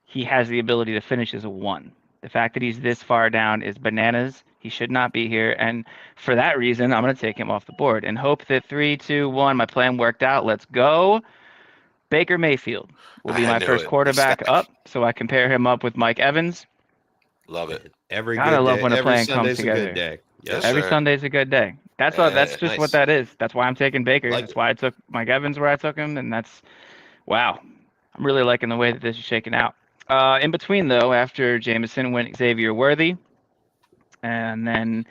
he has the ability to finish as a 1. The fact that he's this far down is bananas. He should not be here, and for that reason, I'm going to take him off the board and hope that 3, 2, 1, my plan worked out. Let's go. Baker Mayfield will be I my knew first it. quarterback Stack. up, so I compare him up with Mike Evans. Love it. Every Gotta good love day, when a every plan comes Sunday's a together. good day. Yes, Every sir. Sunday's a good day. That's just nice. what that is. That's why I'm taking Baker. Like That's it. why I took Mike Evans where I took him, and that's wow. I'm really liking the way that this is shaking out. In between though, after Jameson went Xavier Worthy, and then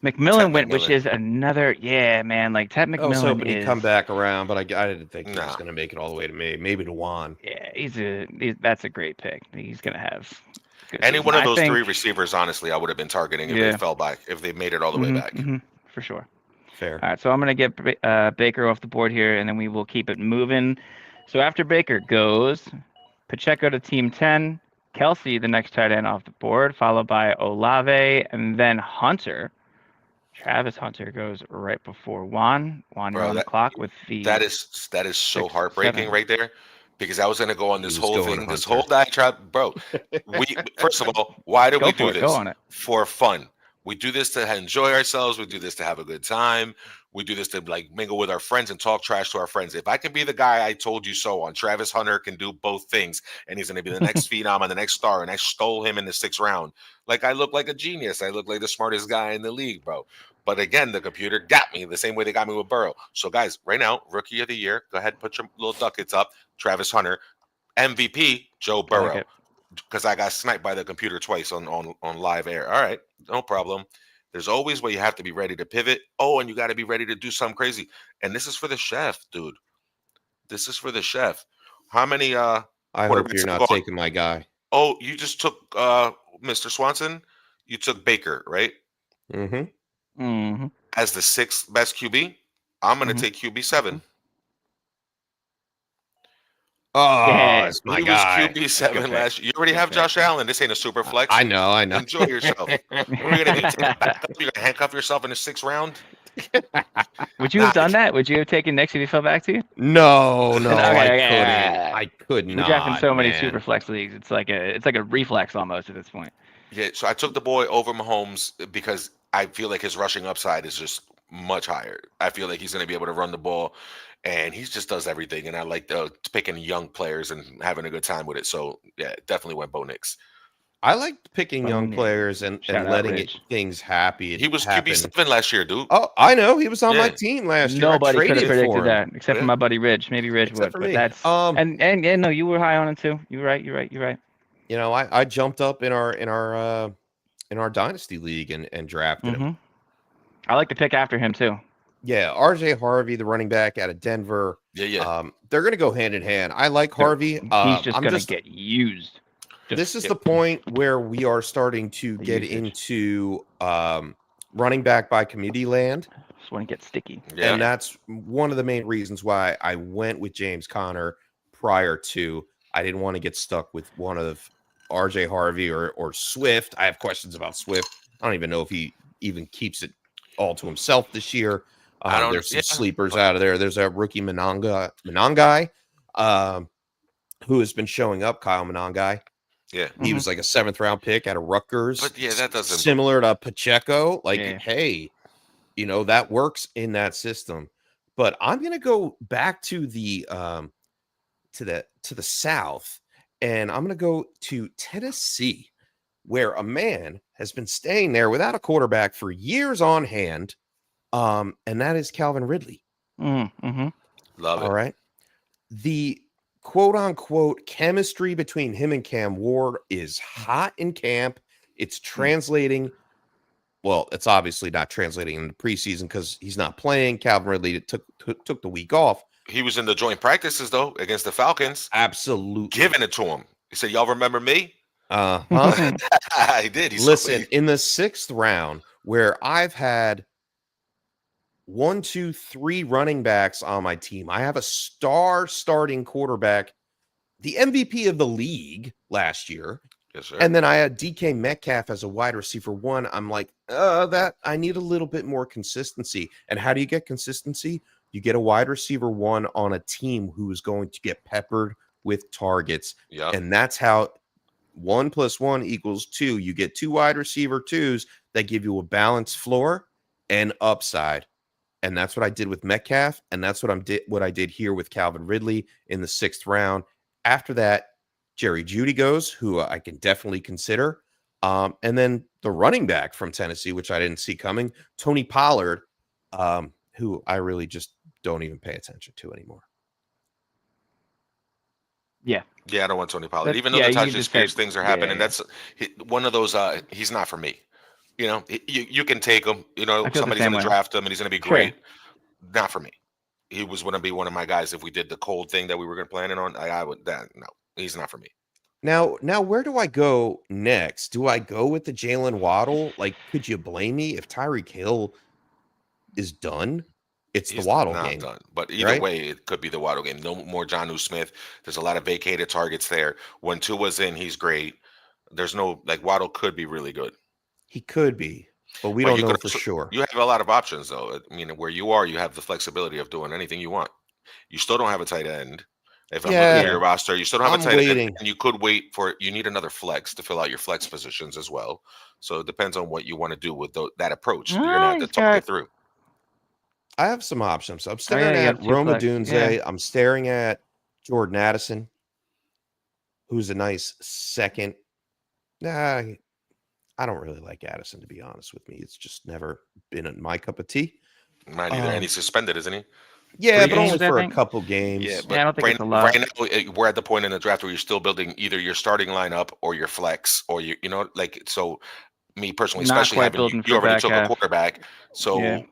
McMillan went, which McMillan. is another man. Like Ted I was McMillan hoping he'd come is back around, but I didn't think he was Nah. going to make it all the way to me. Maybe to Juan. yeah, that's a great pick. He's gonna have good Any season. one of I those think, 3 receivers, honestly, I would have been targeting if Yeah. they fell back, if they made it all the way back. For sure. Fair. All right, so I'm going to get Baker off the board here, and then we will keep it moving. So after Baker goes, Pacheco to team 10, Kelsey, the next tight end off the board, followed by Olave, and then Hunter. Travis Hunter goes right before Juan. Juan, you're Bro, on the clock with the... That is so 6, heartbreaking 7. right there, because I was going to go on this He was whole going thing, this Hunter. whole diatribe, bro. First of all, why do Go we for do it. this? Go on it. For fun. We do this to enjoy ourselves. We do this to have a good time. We do this to like mingle with our friends and talk trash to our friends. If I can be the guy I told you so on, Travis Hunter can do both things, and he's going to be the next phenom and the next star, and I stole him in the 6th round. Like, I look like a genius. I look like the smartest guy in the league, bro. But again, the computer got me the same way they got me with Burrow. So, guys, right now, Rookie of the Year, go ahead and put your little ducats up. Travis Hunter. MVP, Joe I like Burrow. it. Because I got sniped by the computer twice on live air. All right, no problem. There's always where you have to be ready to pivot. Oh, and you got to be ready to do something crazy. And this is for the chef, dude. This is for the chef. How many I hope quarterbacks you're have not gone? taking my guy. Oh, you just took Mr. Swanson. You took Baker, right? Mm-hmm. As the 6th best QB. I'm going to take QB 7. Oh, Yeah. it's my He guy. was QB 7 last year. You already have pick. Josh Allen. This ain't a super flex. I know. Enjoy yourself. What are you going to do? Take a backup? You're going to handcuff yourself in the 6th round? Would you have done that? Would you have taken Nick if he fell back to you? No, Okay, I okay, couldn't. I could We're not. drafting so many man. super flex leagues. It's like a reflex almost at this point. Yeah, so I took the boy over Mahomes because I feel like his rushing upside is just much higher. I feel like he's going to be able to run the ball, and he just does everything. And I like picking young players and having a good time with it. So, yeah, definitely went Bo Nix. I like picking young Funny. players and Shout out letting Ridge. things happen. He was happen. QB 7 last year, dude. Oh, I know. He was on my Yeah. team last year. I Nobody could have traded for predicted him. that except for Yeah. my buddy Ridge. Maybe Ridge Except would, for but me. that's and no, you were high on him too. You're right. You know, I jumped up in our dynasty league and drafted him. I like to pick after him too. Yeah, RJ Harvey, the running back out of Denver. Yeah. They're going to go hand in hand. I like Harvey. He's just going to get used. This is the point where we are starting to get into running back by committee land. Just want to get sticky. Yeah. And that's one of the main reasons why I went with James Conner prior to. I didn't want to get stuck with one of RJ Harvey or Swift. I have questions about Swift. I don't even know if he even keeps it all to himself this year. There's some sleepers out of there. There's a rookie Monangai, who has been showing up, Kyle Monangai. Yeah. He was like a 7th round pick out of Rutgers. But yeah, that doesn't similar to Pacheco. Like, Yeah. hey, that works in that system. But I'm gonna go back to the South, and I'm gonna go to Tennessee, where a man has been staying there without a quarterback for years on hand. And that is Calvin Ridley. Love it. All right. The quote unquote chemistry between him and Cam Ward is hot in camp. It's translating. Well, it's obviously not translating in the preseason because he's not playing. Calvin Ridley took the week off. He was in the joint practices, though, against the Falcons. Absolutely. Giving it to him. He said, y'all remember me? Uh-huh. He did. Listen, in the 6th round, where I've had 1, 2, 3 running backs on my team, I have a star starting quarterback, the MVP of the league last year. Yes, sir. And then I had DK Metcalf as a wide receiver 1. I'm like, that I need a little bit more consistency. And how do you get consistency? You get a wide receiver 1 on a team who is going to get peppered with targets. Yeah. And that's how 1 + 1 = 2. You get 2 wide receiver 2s that give you a balanced floor and upside. And that's what I did with Metcalf. And that's what I did here with Calvin Ridley in the 6th round. After that, Jerry Jeudy goes, who I can definitely consider. And then the running back from Tennessee, which I didn't see coming, Tony Pollard, who I really just don't even pay attention to anymore. Yeah. Yeah, I don't want Tony Pollard. That's- Even though yeah, the you can Tyjae just Spears say- things are yeah, happening, yeah. that's one of those. He's not for me. You know, you can take him. You know, I feel the somebody's same going to way. draft him and he's going to be Sure. great. Not for me. He was going to be one of my guys if we did the cold thing that we were going to plan it on. I would. No, he's not for me. Now, where do I go next? Do I go with the Jalen Waddle? Like, could you blame me if Tyreek Hill is done? It's He's the Waddle not game. done. But either right? way, it could be the Waddle game. No more Jonnu Smith. There's a lot of vacated targets there. When Tua's in, he's great. There's no Waddle could be really good. He could be, but we But don't you know could for also- sure. You have a lot of options, though. I mean, where you are, you have the flexibility of doing anything you want. You still don't have a tight end. If I'm looking Yeah. at your roster, you still don't have I'm a tight waiting. end, and you could wait for. You need another flex to fill out your flex positions as well. So it depends on what you want to do with that approach. You're gonna have to He's talk it got- through. I have some options. I'm yeah, staring you at have two Roma flex. Dunze. Yeah. I'm staring at Jordan Addison, who's a nice second. Nah, I don't really like Addison, to be honest with me. It's just never been my cup of tea. Mine either. And he's suspended, isn't he? Yeah, 3 but only games, I for a think. couple games. Yeah, but I don't think right, it's a lot. right now we're at the point in the draft where you're still building either your starting lineup or your flex, or so. Me personally, Not especially quite having building you for already back took half. a quarterback, so Yeah.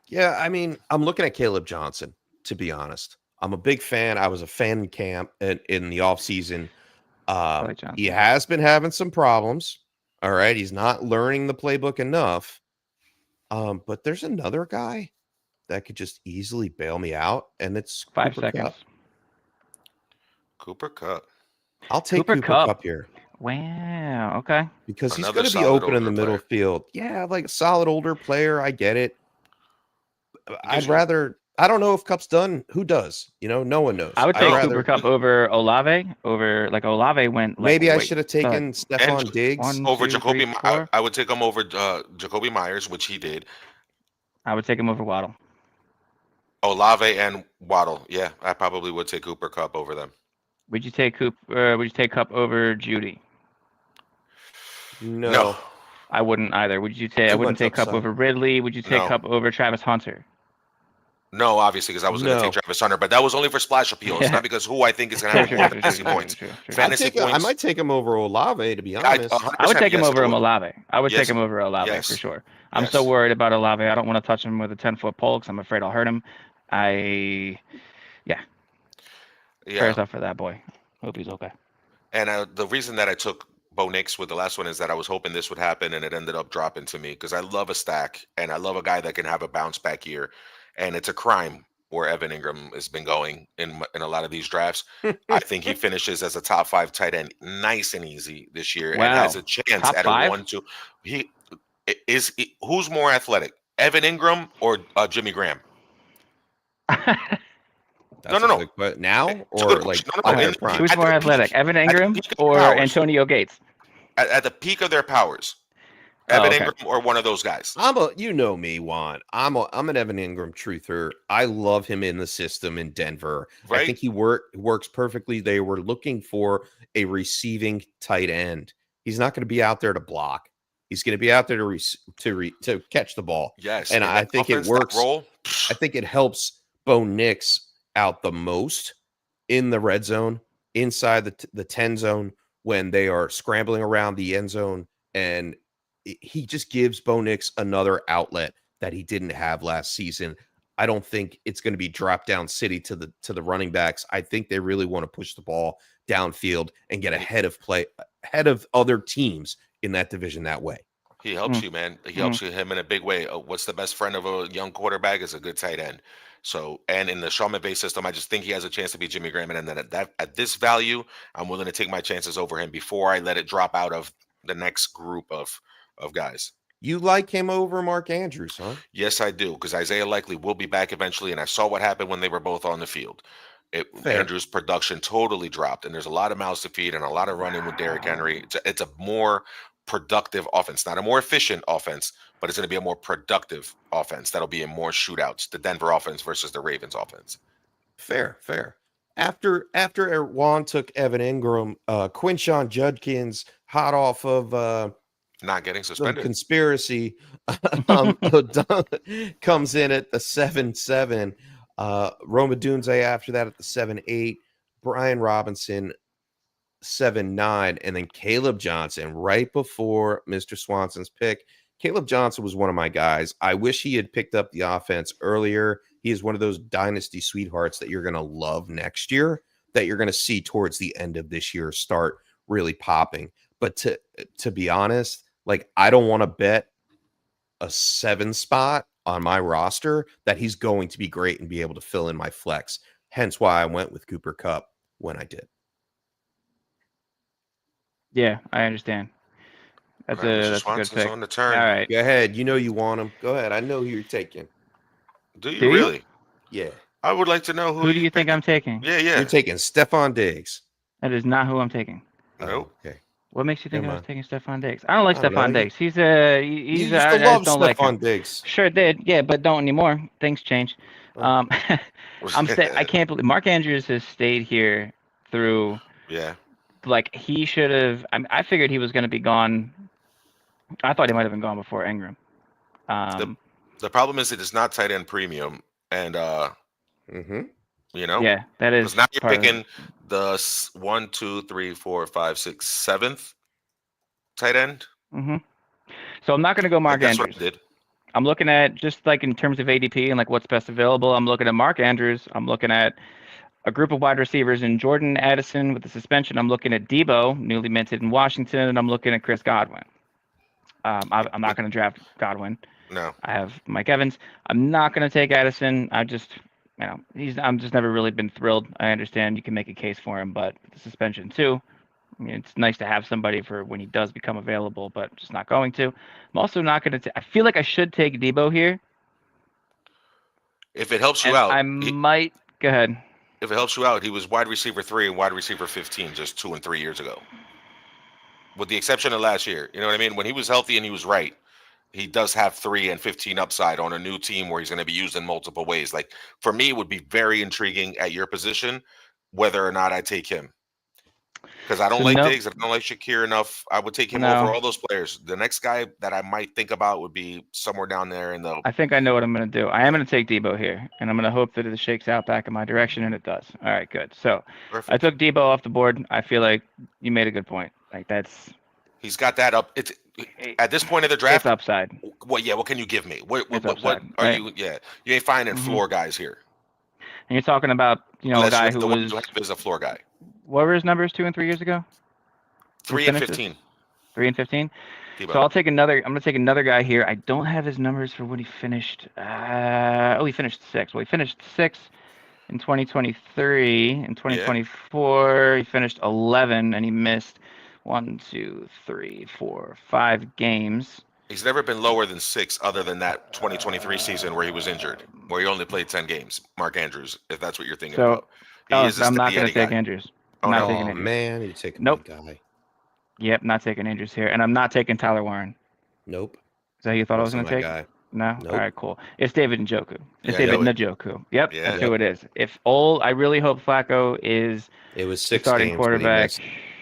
Yeah, I mean, I'm looking at Caleb Johnson, to be honest. I'm a big fan. I was a fan in camp in the offseason. like Johnson. He has been having some problems. All right. He's not learning the playbook enough. But there's another guy that could just easily bail me out, and it's 5 Cooper seconds. Kupp. Cooper Kupp. I'll take Cooper Cooper Kupp. Kupp here Wow. Okay. because he's Another going to be solid open in the older middle player. field. Yeah, like a solid older player. I get it. I'd you- rather. I don't know if Kupp's done. Who does? No one knows. I would I'd take rather- Cooper Kupp over Olave. Olave went. Like, Maybe I wait, should have taken Stephon Diggs. one- Over 2, Jacoby, 3, 4. I would take him over Jacoby Myers, which he did. I would take him over Waddle. Olave and Waddle. Yeah, I probably would take Cooper Kupp over them. Would you take Would you take Kupp over Judy? No. I wouldn't either. Would you say I Too wouldn't much take Kupp upside. over Ridley? Would you take No. Kupp over Travis Hunter? No, obviously, because I was going to No. take Travis Hunter, but that was only for splash appeals, Yeah. not because who I think is going to have more fantasy points. Fantasy I points. might take him over Olave, to be I- honest. 100% I would take him yes, over I would. Olave. I would Yes. take him over Olave Yes. for sure. I'm Yes. so worried about Olave. I don't want to touch him with a 10-foot pole because I'm afraid I'll hurt him. Prayers up for that boy. Hope he's okay. And the reason that I took Bo Nix with the last one is that I was hoping this would happen, and it ended up dropping to me because I love a stack, and I love a guy that can have a bounce back year. And it's a crime where Evan Ingram has been going in a lot of these drafts. I think he finishes as a top 5 tight end, nice and easy this year, and Wow. has a chance Top at 5? a 1-2. Who's more athletic, Evan Ingram or Jimmy Graham? That's no. a good que- Now It's a or good like question. No, at their in- prime? Who's At more their athletic, peak- Evan at the Ingram peak of their or powers. Antonio Gates? At the peak of their powers, Oh, Evan okay. Ingram or one of those guys. You know me, Juan. I'm an Evan Ingram truther. I love him in the system in Denver. I Right? think he works perfectly. They were looking for a receiving tight end. He's not going to be out there to block. He's going to be out there to catch the ball. Yes, And in I that think it offense, that works. Role, I think it helps Bo Nix out the most in the red zone, inside the 10 zone when they are scrambling around the end zone, and he just gives Bo Nix another outlet that he didn't have last season. I don't think it's going to be drop down city to the running backs. I think they really want to push the ball downfield and get ahead of other teams in that division that way. He helps you, man. He helps him in a big way. What's the best friend of a young quarterback is a good tight end. So, and in the Sean McVay system, I just think he has a chance to be Jimmy Graham. And then at this value, I'm willing to take my chances over him before I let it drop out of the next group of guys. You like him over Mark Andrews, huh? Yes, I do, because Isaiah likely will be back eventually, and I saw what happened when they were both on the field. Andrews' production totally dropped, and there's a lot of mouths to feed and a lot of running with Derrick Henry. It's a more productive offense, not a more efficient offense, but it's going to be a more productive offense. That'll be in more shootouts, the Denver offense versus the Ravens offense. Fair. After Juan took Evan Ingram, Quinshon Judkins, hot off of not getting suspended conspiracy, comes in at the 7-7. Roma Dunze after that at the 7-8. Brian Robinson 7-9, and then Caleb Johnson right before Mr. Swanson's pick. Caleb Johnson was one of my guys. I wish he had picked up the offense earlier. He is one of those dynasty sweethearts that you're going to love next year, that you're going to see towards the end of this year start really popping. But to be honest, like, I don't want to bet a 7 spot on my roster that he's going to be great and be able to fill in my flex. Hence why I went with Cooper Kupp when I did. Yeah, I understand. That's a good pick. On the turn. All right. Go ahead. You know you want him. Go ahead. I know who you're taking. Do you really? Yeah. I would like to know who do you think I'm taking? Yeah. You're taking Stephon Diggs. That is not who I'm taking. Nope. Okay. What makes you think I was taking Stephon Diggs? I don't like Stephon Diggs. He's you used to I love just don't Stephon like him. Diggs. Sure did. Yeah, but don't anymore. Things change. I can't believe Mark Andrews has stayed here through. Yeah. Like, he should have. I figured he was going to be gone. I thought he might have been gone before Ingram. The problem is it is not tight end premium, and you know, yeah, that is. Because now you're picking the 1, 2, 3, 4, 5, 6, 7th tight end. So I'm not going to go Mark Andrews. That's what I did. I'm looking at, just like in terms of ADP and like what's best available, I'm looking at Mark Andrews. I'm looking at a group of wide receivers in Jordan Addison with the suspension. I'm looking at Debo, newly minted in Washington, and I'm looking at Chris Godwin. I'm not going to draft Godwin. No. I have Mike Evans. I'm not going to take Addison. I'm just never really been thrilled. I understand you can make a case for him, but the suspension too. I mean, it's nice to have somebody for when he does become available, but just not going to. I'm also not going to. I feel like I should take Debo here. If it helps you out, I might. Go ahead. If it helps you out, he was wide receiver 3 and wide receiver 15 just 2 and 3 years ago. With the exception of last year. You know what I mean? When he was healthy and he was right, he does have 3 and 15 upside on a new team where he's going to be used in multiple ways. Like, for me, it would be very intriguing at your position whether or not I take him. Because I don't like Diggs. I don't like Shakir enough. I would take him over all those players. The next guy that I might think about would be somewhere down there in the. I think I know what I'm going to do. I am going to take Debo here, and I'm going to hope that it shakes out back in my direction, and it does. All right, good. So perfect. I took Debo off the board. I feel like you made a good point. Like, he's got that up. It's at this point of the draft. It's upside. What can you give me? What upside, are right? You? Yeah, you ain't finding floor guys here. And you're talking about a guy who was a floor guy. What were his numbers 2 and 3 years ago? 3 and 15. 3 and 15. Debo. So I'm going to take another guy here. I don't have his numbers for when he finished. He finished 6th. Well, he finished 6th in 2023. In 2024, he finished 11, and he missed 1, 2, 3, 4, 5 games. He's never been lower than 6 other than that 2023 season where he was injured, where he only played 10 games. Mark Andrews, if that's what you're thinking about. I'm not going to take Andrews. I'm not taking Andrews. Man, you're taking my guy. Yep, not taking Andrews here. And I'm not taking Tyler Warren. Nope. Is that who you thought I was going to take? Guy. No? Nope. All right, cool. It's David Njoku. It's David Njoku. Yep, that's who it is. I really hope Flacco is it was 6 starting games quarterback.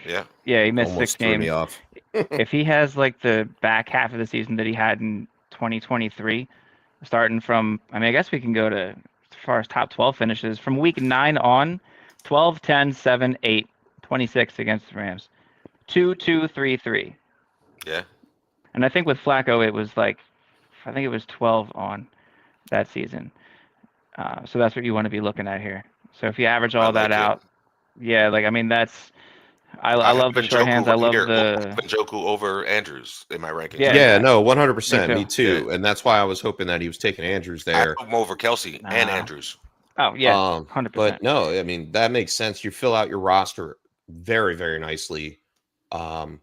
Yeah, he missed almost 6 games. Threw me off. If he has like the back half of the season that he had in 2023, starting from, I guess we can go to as far as top 12 finishes from week 9 on, 12, 10, 7, 8, 26 against the Rams. 2, 2, 3, 3. Yeah. And I think with Flacco, it was 12 on that season. So that's what you want to be looking at here. So if you average all that out, Yeah, like I mean that's I I have love the short hands. Njoku I right love here. I the have Njoku over Andrews in my rankings yeah, right Yeah, now. exactly. no, Me 100%. Me too. too. And that's why I was hoping that he was taking Andrews I have there. him over Kelsey and Nah. Andrews. Oh yeah, 100%. But no, I mean, that makes sense. You fill out your roster very, very nicely. Um,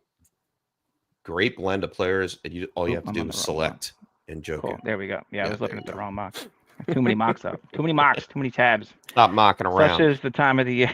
Great blend of players. And all you Oop, have to I'm on do the is wrong one. select and Cool. Joku. There we go. Yeah, I Yeah, was there looking you at the go. wrong mock. Too many mocks up. Too many mocks. Too many tabs. Stop mocking Such around. is the time of the year.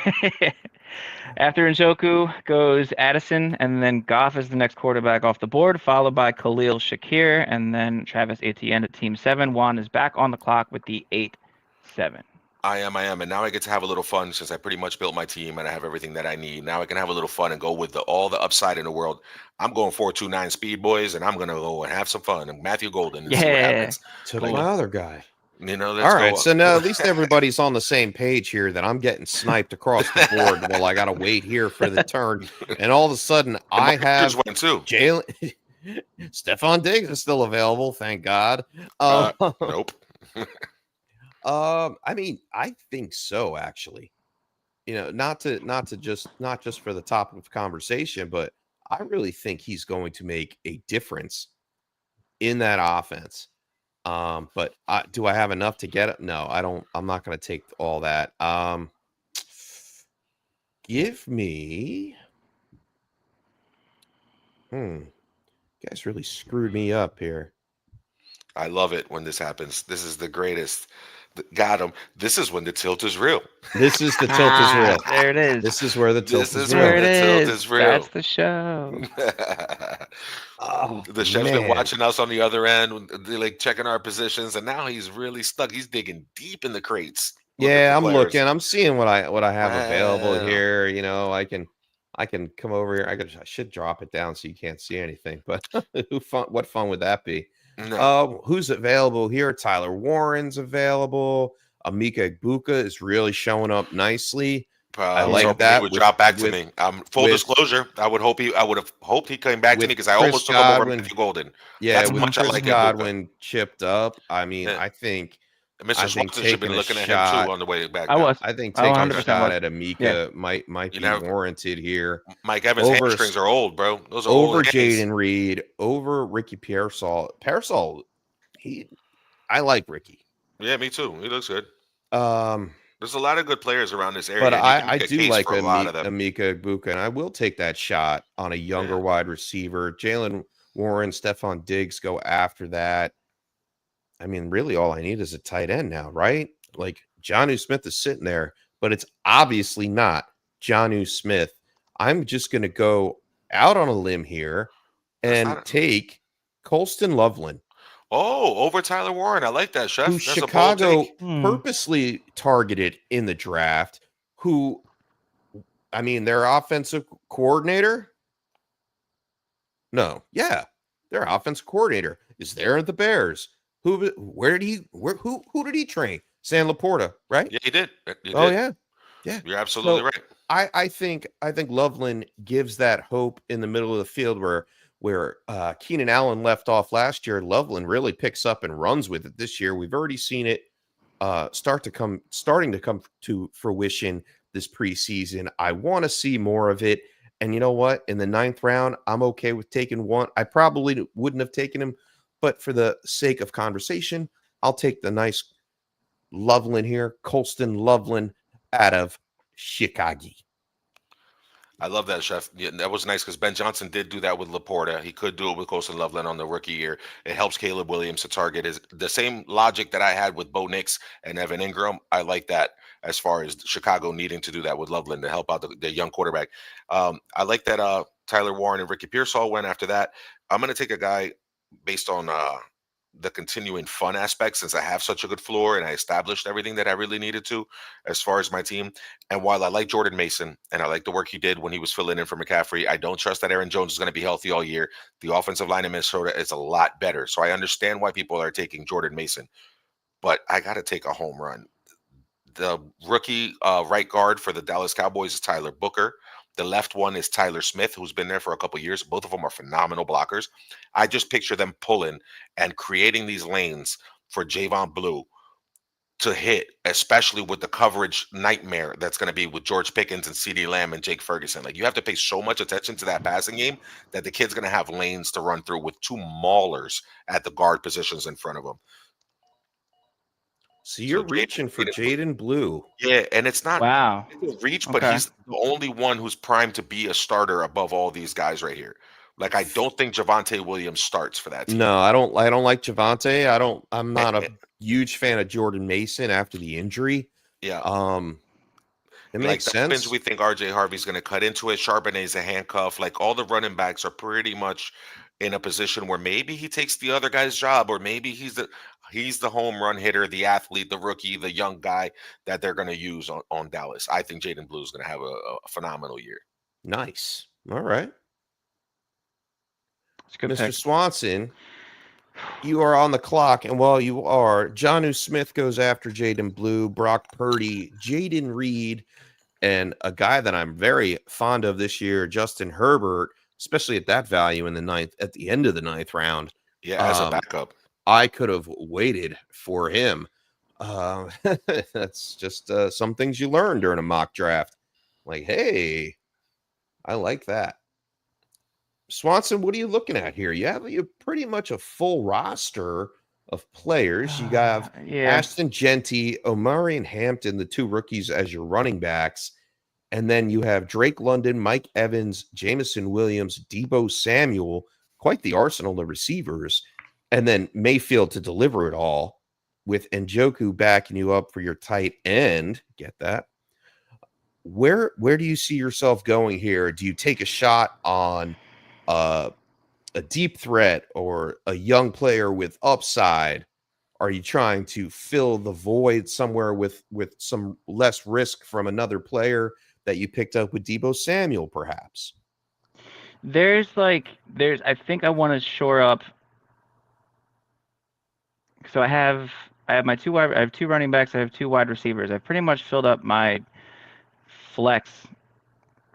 After Njoku goes Addison, and then Goff is the next quarterback off the board, followed by Khalil Shakir, and then Travis Etienne at Team 7. Juan is back on the clock with the 8-7. I am. And now I get to have a little fun since I pretty much built my team and I have everything that I need. Now I can have a little fun and go with all the upside in the world. I'm going 4.29 speed, boys, and I'm going to go and have some fun. And Matthew Golden and see what Yeah. happens. Took Cool. my other guy. Let's All right. go. So now at least everybody's on the same page here that I'm getting sniped across the board while I got to wait here for the turn. And all of a sudden, And I Mark Andrews have went too. Jalen. Stephon Diggs is still available. Thank God. Nope. I mean, I think so, actually. Not just for the topic of conversation, but I really think he's going to make a difference in that offense. But do I have enough to get it? No, I don't. I'm not going to take all that. Give me. You guys really screwed me up here. I love it when this happens. This is the greatest. Got him. This is when the tilt is real. This is the tilt is real. There it is. This is where the tilt This is is real. where There it the tilt is. is real. That's the show. Oh, The chef's been man. watching us on the other end, like checking our positions, and now he's really stuck. He's digging deep in the crates. looking Yeah, for I'm players. looking. I'm seeing what I have available Wow. here. I can come over here. I should drop it down so you can't see anything. But what fun would that be? No. Who's available here? Tyler Warren's available. Amika Ibuka is really showing up nicely. I I was like hoping that he would drop back to with me. Full with disclosure, I would have hoped he came back to me with because I Chris almost took him over Godwin. Matthew Golden. Yeah, That's how with much I Chris like Ibuka. Godwin chipped up. I mean, Yeah. I think Mr. Swanson should be taking a looking at him shot. too on the way back. I now. was. I think I taking a 100% shot was. at Amika Yeah. might You be know, warranted here. Mike Evans' Over hamstrings are old, bro. Those are over old hands. Jaden Reed, over Ricky Pearsall. Pearsall, I like Ricky. Yeah, me too. He looks good. Um, There's a lot of good players around this area. but and you can I make a do case like for a lot of them. Amika Ibuka, and I will take that shot on a younger Yeah. wide receiver. Jalen Warren, Stephon Diggs go after that. I mean, really, all I need is a tight end now, right? Like Jonnu Smith is sitting there, but it's obviously not Jonnu Smith. I'm just going to go out on a limb here and take Colston Loveland, Oh, over Tyler Warren. I like that, Chef. who That's Chicago a bold take. purposely targeted in the draft, who, I mean, their offensive coordinator. No, yeah, their offensive coordinator is there at the Bears. Who did he train? San Laporta, right? Yeah, he did. Oh yeah. You're absolutely So, right. I think Loveland gives that hope in the middle of the field where Keenan Allen left off last year. Loveland really picks up and runs with it this year. We've already seen it starting to come to fruition this preseason. I want to see more of it. And you know what? In the 9th round, I'm okay with taking one. I probably wouldn't have taken him, but for the sake of conversation, I'll take the nice Loveland here, Colston Loveland out of Chicago. I love that, Chef. Yeah, that was nice because Ben Johnson did do that with Laporta. He could do it with Colston Loveland on the rookie year. It helps Caleb Williams to target the same logic that I had with Bo Nix and Evan Ingram. I like that as far as Chicago needing to do that with Loveland to help out the young quarterback. I like that Tyler Warren and Ricky Pearsall went after that. I'm going to take a guy based on the continuing fun aspect since I have such a good floor and I established everything that I really needed to as far as my team. And while I like Jordan Mason and I like the work he did when he was filling in for McCaffrey, I don't trust that Aaron Jones is going to be healthy all year. The offensive line in Minnesota is a lot better. So I understand why people are taking Jordan Mason, but I got to take a home run. The rookie right guard for the Dallas Cowboys is Tyler Booker. The left one is Tyler Smith, who's been there for a couple years. Both of them are phenomenal blockers. I just picture them pulling and creating these lanes for Javon Blue to hit, especially with the coverage nightmare that's going to be with George Pickens and CeeDee Lamb and Jake Ferguson. Like, you have to pay so much attention to that passing game that the kid's going to have lanes to run through with two maulers at the guard positions in front of him. So you're reaching for Jaden Blue. Yeah, and it's not Wow. a reach, but he's the only one who's primed to be a starter above all these guys right here. Like, I don't think Javonte Williams starts for that team. No, I don't like Javonte. I'm not a huge fan of Jordan Mason after the injury. Yeah. It makes sense. We think RJ Harvey's going to cut into it. Charbonnet's a handcuff. Like, all the running backs are pretty much in a position where maybe he takes the other guy's job, or maybe he's the home run hitter, the athlete, the rookie, the young guy that they're going to use on Dallas. I think Jaden Blue is going to have a phenomenal year. Nice. All right. Mr. Pick. Swanson, you are on the clock, and while you are, Jonnu Smith goes after Jaden Blue, Brock Purdy, Jaden Reed, and a guy that I'm very fond of this year, Justin Herbert, especially at that value in the ninth, at the end of the ninth round. Yeah, as a backup. I could have waited for him. That's just some things you learn during a mock draft. Like, hey, I like that. Swanson, what are you looking at here? You have pretty much a full roster of players. You have Ashton Genty, Omarion Hampton, the two rookies as your running backs. And then you have Drake London, Mike Evans, Jameson Williams, Deebo Samuel, quite the arsenal of receivers. And then Mayfield to deliver it all with Njoku backing you up for your tight end. Get that? Where do you see yourself going here? Do you take a shot on a deep threat or a young player with upside? Are you trying to fill the void somewhere with some less risk from another player that you picked up with Deebo Samuel, perhaps? I think I want to shore up. So I have my I have two running backs. I have two wide receivers. I've pretty much filled up my flex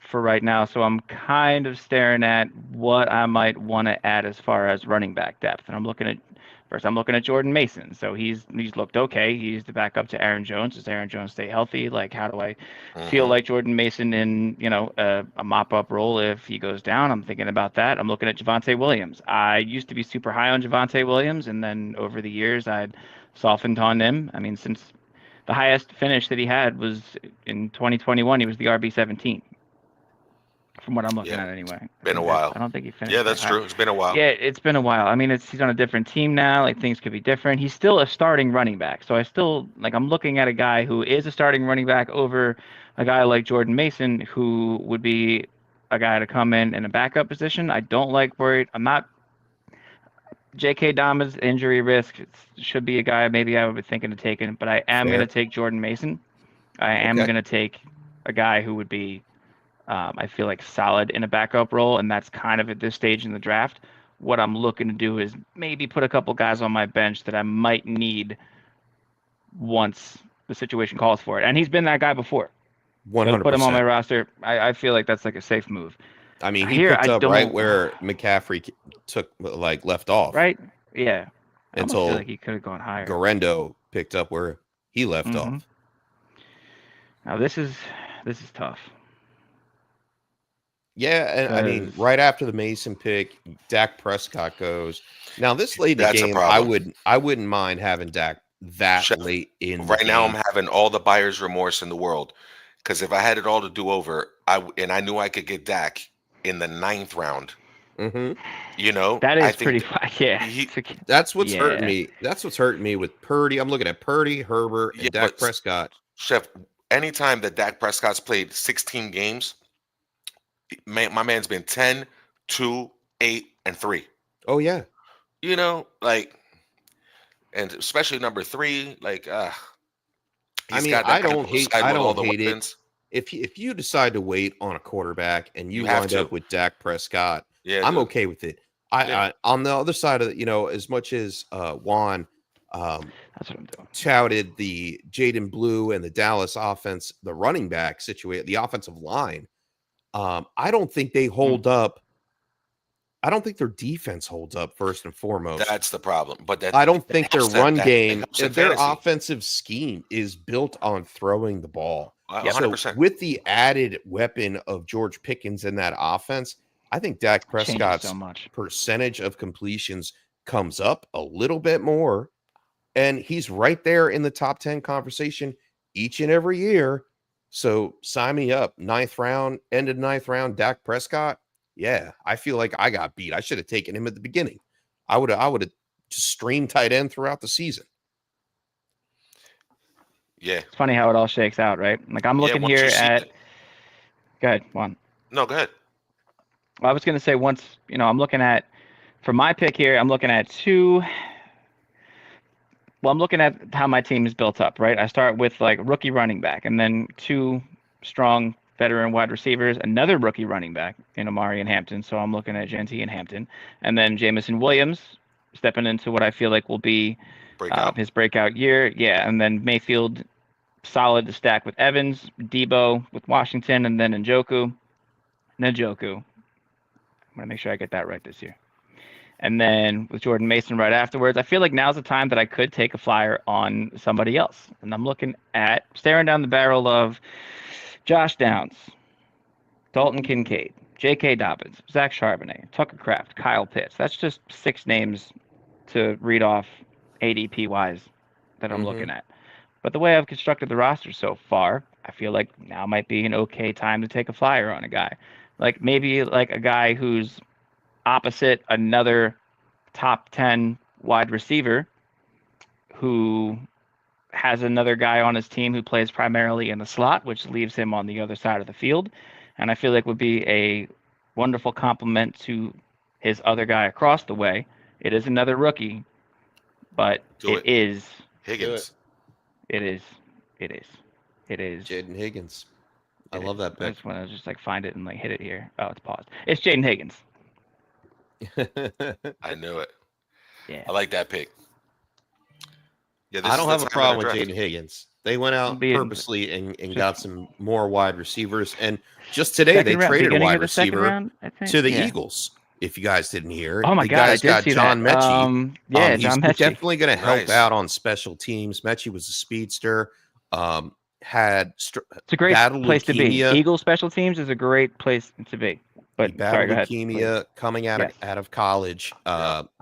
for right now. So I'm kind of staring at what I might want to add as far as running back depth. And I'm looking at Jordan Mason. So he's looked okay. He's the backup to Aaron Jones. Does Aaron Jones stay healthy? Like, how do I feel like Jordan Mason in, a mop-up role if he goes down? I'm thinking about that. I'm looking at Javonte Williams. I used to be super high on Javonte Williams, and then over the years I'd softened on him. I mean, since the highest finish that he had was in 2021, he was the RB17. From what I'm looking at, anyway. Been a while. I don't think he finished. Yeah, that's true. It's been a while. Yeah, it's been a while. I mean, he's on a different team now. Like, things could be different. He's still a starting running back. So I'm looking at a guy who is a starting running back over a guy like Jordan Mason, who would be a guy to come in a backup position. I don't like worried. I'm not. J.K. Dobbins injury risk. It should be a guy maybe I would be thinking of taking, but I am going to take Jordan Mason. I am going to take a guy who would be, I feel like, solid in a backup role, and that's kind of at this stage in the draft. What I'm looking to do is maybe put a couple guys on my bench that I might need once the situation calls for it. And he's been that guy before. 100%. Put him on my roster. I feel like that's like a safe move. I mean, he picked up right where McCaffrey left off. Right? Yeah. I Until feel like he could have gone higher. Garendo picked up where he left off. Now this is tough. Yeah, and I mean, right after the Mason pick, Dak Prescott goes. Now, this late in the game, I wouldn't mind having Dak late in the game. Right now, I'm having all the buyer's remorse in the world, because if I had it all to do over, I knew I could get Dak in the 9th round. That is pretty fun. Yeah, that's what's hurting me. That's what's hurting me with Purdy. I'm looking at Purdy, Herbert, and Dak Prescott. Chef, anytime that Dak Prescott's played 16 games, my man's been 10, 2, 8, and 3. Oh, yeah. And especially number 3, I don't hate it. If you decide to wait on a quarterback and you wind up with Dak Prescott, I'm okay with it. I on the other side of it, as much as Juan that's what I'm doing. touted the Jaden Blue and the Dallas offense, the running back situation, the offensive line, I don't think they hold up I don't think their defense holds up first and foremost. That's the problem. But that I don't think their run that game, helps in their fantasy. offensive scheme is built on throwing the ball. 100%. So with the added weapon of George Pickens in that offense, I think Dak Changes Prescott's so much. percentage of completions comes up a little bit more, and he's right there in the top 10 conversation each and every year. So sign me up. Ninth round, end of ninth round, Dak Prescott. Yeah, I feel like I got beat. I should have taken him at the beginning. I would have just streamed tight end throughout the season. Yeah. It's funny how it all shakes out, right? Like I'm looking once you here see at. it. Go ahead, Juan. No, go ahead. Well, I was going to say once, I'm looking at, for my pick here, I'm looking at I'm looking at how my team is built up, right? I start with like rookie running back and then 2 strong veteran wide receivers, another rookie running back in Amari and Hampton. So I'm looking at Genty and Hampton. And then Jamison Williams stepping into what I feel like will be his breakout year. Yeah, and then Mayfield solid to stack with Evans, Debo with Washington, and then Njoku. I'm going to make sure I get that right this year. And then with Jordan Mason right afterwards, I feel like now's the time that I could take a flyer on somebody else. And I'm looking at staring down the barrel of Josh Downs, Dalton Kincaid, J.K. Dobbins, Zach Charbonnet, Tucker Kraft, Kyle Pitts. That's just 6 names to read off ADP-wise that I'm looking at. But the way I've constructed the roster so far, I feel like now might be an okay time to take a flyer on a guy. Like maybe like a guy who's opposite another top 10 wide receiver who has another guy on his team who plays primarily in the slot, which leaves him on the other side of the field. And I feel like would be a wonderful complement to his other guy across the way. It is another rookie, but it is Higgins. It is Jaden Higgins. I love that pick. I just want to just like find it and like hit it here. Oh, it's paused. It's Jaden Higgins. I knew it. Yeah. I like that pick. Yeah, I don't have a problem with Jaden Higgins. They went out Being- purposely and got some more wide receivers. And just today, Second they round, traded a beginning wide of the second receiver round, I think. to the Yeah. Eagles. If you guys didn't hear, Oh my the God, I guys did got see John that. Mechie. He's John Mechie. Definitely going to help Nice. out on special teams. Mechie was a speedster. Had It's a great battled place to be. leukemia. Eagle special teams is a great place to be. But He sorry, battled go ahead. leukemia coming out Yes. of college.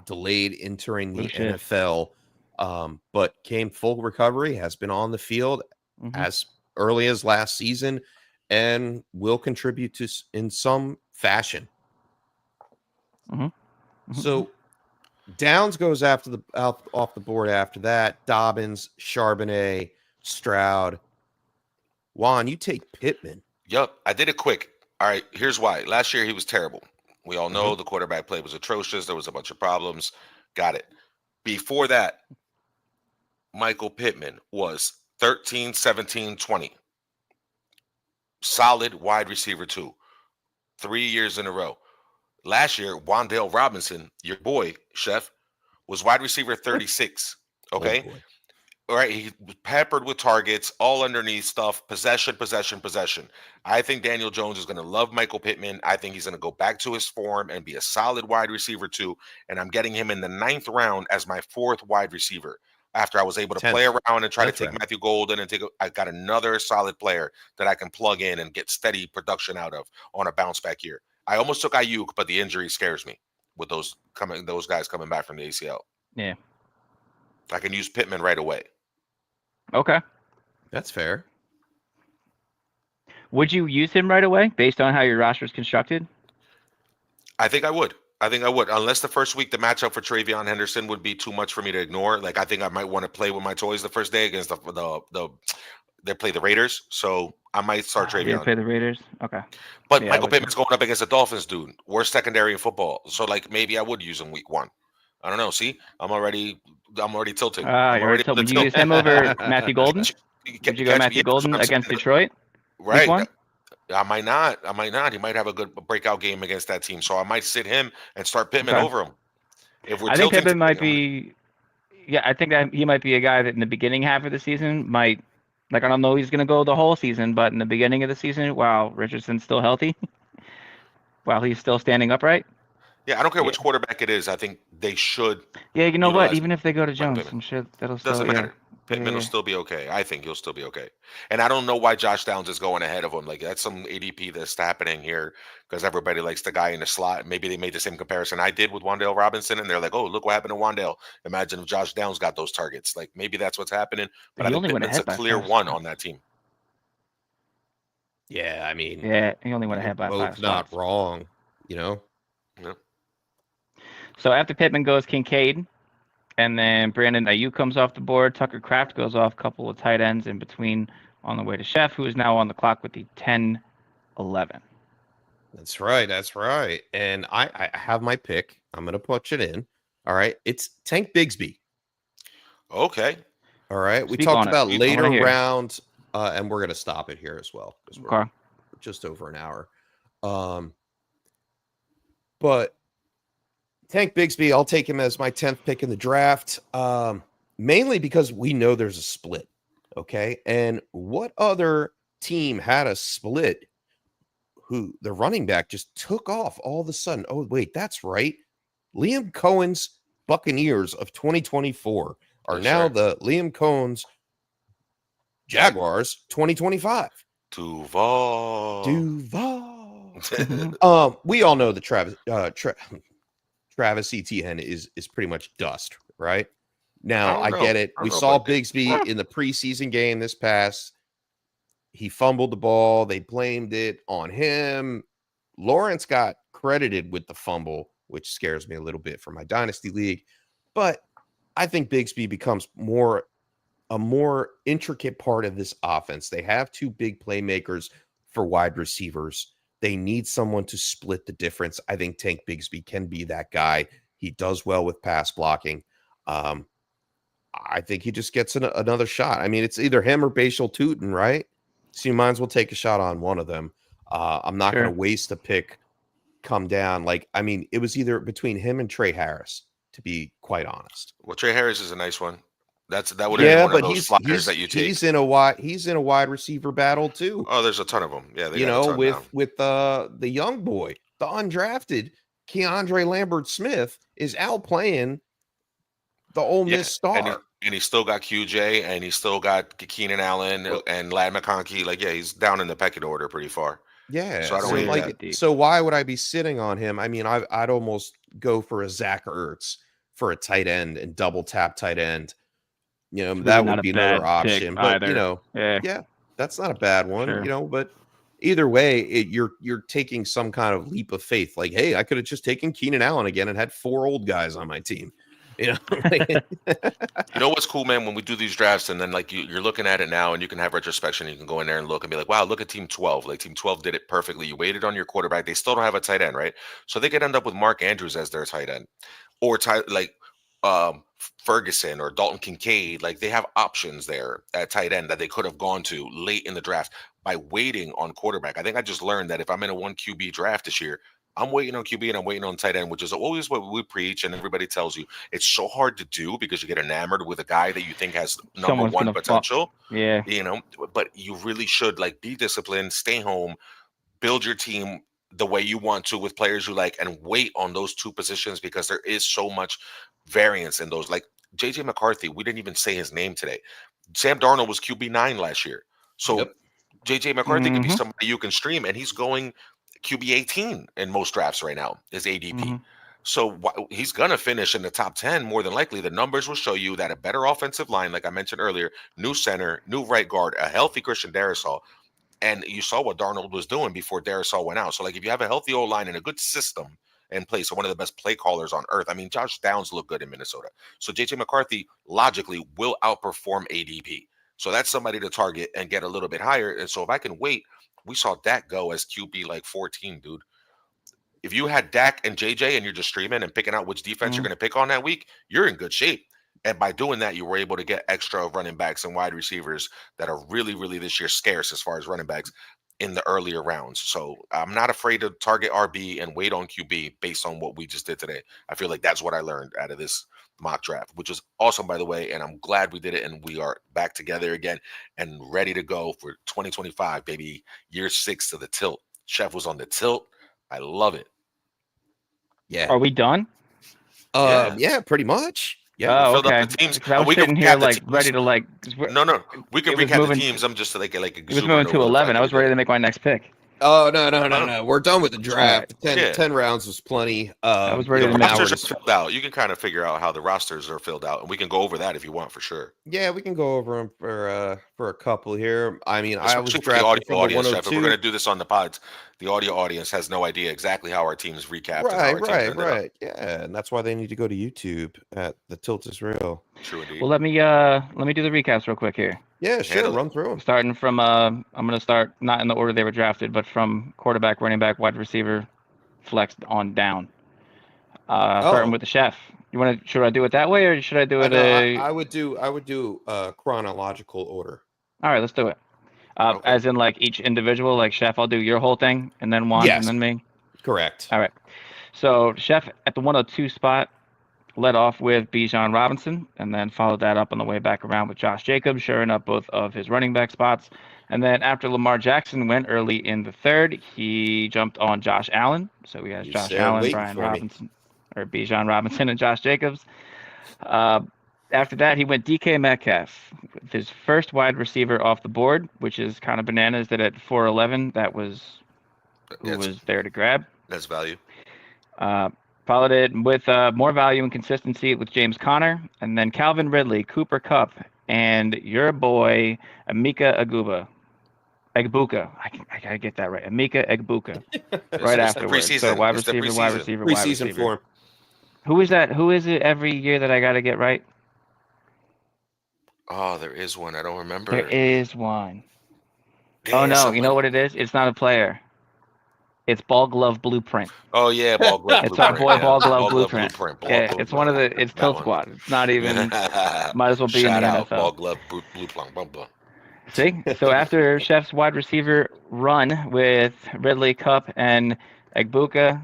Delayed entering the Oh, shit. NFL, but came full recovery. Has been on the field as early as last season, and will contribute to in some fashion. So Downs goes after off the board after that. Dobbins, Charbonnet, Stroud. Juan, you take Pittman. Yup, I did it quick. All right, here's why. Last year he was terrible. We all know the quarterback play was atrocious. There was a bunch of problems. Got it. Before that, Michael Pittman was 13, 17, 20. Solid wide receiver 2. 3 years in a row. Last year, Wan'Dale Robinson, your boy, Chef, was wide receiver 36. Okay? Oh, boy. All right, he was peppered with targets, all underneath stuff, possession. I think Daniel Jones is going to love Michael Pittman. I think he's going to go back to his form and be a solid wide receiver too. And I'm getting him in the 9th round as my 4th wide receiver. After I was able to 10th. play around and try to take round. Matthew Golden and I got another solid player that I can plug in and get steady production out of on a bounce back year. I almost took Ayuk, but the injury scares me with those guys coming back from the ACL. Yeah. I can use Pittman right away. Okay. That's fair. Would you use him right away based on how your roster is constructed? I think I would. Unless the first week the matchup for Travion Henderson would be too much for me to ignore. Like I think I might want to play with my toys the first day against they play the Raiders, so I might start You Travion. play the Raiders? Okay. But Yeah, Michael which Pittman's going up against the Dolphins, dude. Worst secondary in football. So like maybe I would use him week 1. I don't know. See, I'm already tilting. I'm You're already told. Would you use him over Matthew Golden? Would you go Matthew Golden against Detroit? Right. one? I might not. He might have a good breakout game against that team. So I might sit him and start Pittman over him. If we're I think tilting Pittman might to- be. Yeah, I think that he might be a guy that in the beginning half of the season might. Like I don't know, he's going to go the whole season, but in the beginning of the season, while Richardson's still healthy, while he's still standing upright. Yeah, I don't care Yeah. which quarterback it is. I think they should Yeah, you know what? utilize Even if they go to Mike Jones, Pittman. I'm sure that'll still. Doesn't Yeah. matter. Pittman will Yeah. still be okay. I think he'll still be okay. And I don't know why Josh Downs is going ahead of him. Like that's some ADP that's happening here because everybody likes the guy in the slot. Maybe they made the same comparison I did with Wandale Robinson, and they're like, "Oh, look what happened to Wandale. Imagine if Josh Downs got those targets." Like maybe that's what's happening. But I He think only went Pittman's a ahead by clear 5 one spots. on that team. Yeah, I mean, Yeah, he only went you're ahead by 5 both not spots. wrong, you know. Yeah. So after Pittman goes Kincaid, and then Brandon Ayuk comes off the board. Tucker Kraft goes off, a couple of tight ends in between on the way to Chef, who is now on the clock with the 10-11. That's right. That's right. And I have my pick. I'm gonna put it in. All right. It's Tank Bigsby. Okay. All right. We Speak talked on it. about I wanna later hear. round, and we're gonna stop it here as well because we're Okay. just over an hour. But Tank Bigsby, I'll take him as my 10th pick in the draft. Mainly because we know there's a split. Okay. And what other team had a split who the running back just took off all of a sudden? Oh, wait, that's right. Liam Cohen's Buccaneers of 2024 are Yes, now sir. the Liam Cohen's Jaguars 2025. Duval. We all know that Travis Etienne is pretty much dust, right? Now I get it. I We don't know saw about that. Bigsby in the preseason game this past. He fumbled the ball. They blamed it on him. Lawrence got credited with the fumble, which scares me a little bit for my dynasty league. But I think Bigsby becomes a more intricate part of this offense. They have two big playmakers for wide receivers. They need someone to split the difference. I think Tank Bigsby can be that guy. He does well with pass blocking. I think he just gets another shot. I mean, it's either him or Bashal Tootin, right? So you might as well take a shot on one of them. I'm not going to waste a pick, come down. Like, I mean, it was either between him and Trey Harris, to be quite honest. Well, Trey Harris is a nice one. That would have been one of those flyers that you take. He's in a wide receiver battle too. Oh, there's a ton of them. Yeah, they you got know, a ton now. with the young boy, the undrafted Keandre Lambert-Smith is outplaying the Ole Miss star. And he still got QJ, and he still got Keenan Allen and Lad McConkey. Like, yeah, he's down in the pecking order pretty far. Yeah. So I don't hate that. So why would I be sitting on him? I mean, I'd almost go for a Zach Ertz for a tight end and double tap tight end. You know, that would be another option. But you know, yeah, that's not a bad one. Sure. You know, but either way, you're taking some kind of leap of faith. Like, hey, I could have just taken Keenan Allen again and had 4 old guys on my team. You know, you know what's cool, man? When we do these drafts, and then like you're looking at it now, and you can have retrospection. You can go in there and look and be like, "Wow, look at Team 12. Like Team 12 did it perfectly. You waited on your quarterback. They still don't have a tight end, right? So they could end up with Mark Andrews as their tight end, or Ferguson or Dalton Kincaid. Like they have options there at tight end that they could have gone to late in the draft by waiting on quarterback. I think I just learned that if I'm in a 1 QB draft this year, I'm waiting on QB and I'm waiting on tight end, which is always what we preach and everybody tells you. It's so hard to do because you get enamored with a guy that you think has number one potential. Yeah. You know, but you really should like be disciplined, stay home, build your team the way you want to with players you like, and wait on those 2 positions because there is so much variance in those. Like JJ McCarthy, we didn't even say his name today. Sam Darnold was QB9 last year. So JJ McCarthy could be somebody you can stream, and he's going QB 18 in most drafts right now, is ADP. So he's going to finish in the top 10 more than likely. The numbers will show you that a better offensive line, like I mentioned earlier, new center, new right guard, a healthy Christian Darrisaw. And you saw what Darnold was doing before Darrisaw went out. So like if you have a healthy O-line and a good system in place, so one of the best play callers on earth. I mean, Josh Downs looked good in Minnesota. So JJ McCarthy logically will outperform ADP. So that's somebody to target and get a little bit higher. And so if I can wait, we saw Dak go as QB like 14, dude. If you had Dak and JJ and you're just streaming and picking out which defense you're going to pick on that week, you're in good shape. And by doing that, you were able to get extra running backs and wide receivers that are really, really this year scarce as far as running backs in the earlier rounds. So I'm not afraid to target RB and wait on QB based on what we just did today. I feel like that's what I learned out of this mock draft, which is awesome, by the way. And I'm glad we did it. And we are back together again and ready to go for 2025, baby. Year 6 of the tilt. Chef was on the tilt. I love it. Yeah. Are we done? Yeah, pretty much. Yeah. Oh, Filled up okay. the teams. Because I was We can sitting here recap the like ready teams. to like. 'Cause No, we can it was recap the moving. teams. I'm just like It was exuberant moving to over the 11. fact I that was we ready did to it. make my next pick. Oh, no. We're done with the draft. All right. 10 rounds was plenty. I was ready You know, to make now Rosters we're are just, filled out. You can kind of figure out how the rosters are filled out, and we can go over that if you want for sure. yeah, we can go over them for a couple here. I mean, I was Especially for the drafted audio from the audience, Jeff. If we're going 102. to do this on the pods, the audio audience has no idea exactly how our teams recapped and how our teams ended up. Yeah, and that's why they need to go to YouTube at the Tilt is Real. True indeed. Well, let me do the recaps real quick here. Yeah, sure. Handle it. Run through them. Starting from I'm gonna start not in the order they were drafted, but from quarterback, running back, wide receiver, flexed on down. Starting with the chef. Should I do it that way or should I do it? I would do chronological order. All right, let's do it. Okay. As in like each individual, like chef, I'll do your whole thing and then Juan Yes. and then me. Correct. All right. So chef at the 102 spot led off with Bijan Robinson and then followed that up on the way back around with Josh Jacobs, sharing up both of his running back spots. And then after Lamar Jackson went early in the third, he jumped on Josh Allen. So we had You Josh said Allen, waiting Brian for me. Robinson, or Bijan Robinson and Josh Jacobs. After that, he went DK Metcalf with his first wide receiver off the board, which is kind of bananas that at 4'11", that was who was there to grab. That's value. Followed it with more value and consistency with James Conner, and then Calvin Ridley, Cooper Kupp, and your boy Emeka Egbuka. I gotta get that right. Emeka Egbuka. Right afterwards. So wide receiver. Preseason form. Who is that? Who is it every year that I gotta get right? Oh, there is one. I don't remember. There is one. Yeah, Oh no, somebody- you know what it is? It's not a player. It's Ball Glove Blueprint. Oh yeah, Ball Glove. It's our boy Blueprint, Ball yeah. Glove Blueprint. Ball Yeah, Glove it's one of the. It's That Tilt one. Squad. It's not even. Might as well be Shout in the out, NFL. Ball Glove Blueprint. Blah, blah. See, so after Chef's wide receiver run with Ridley, Kupp, and Egbuka,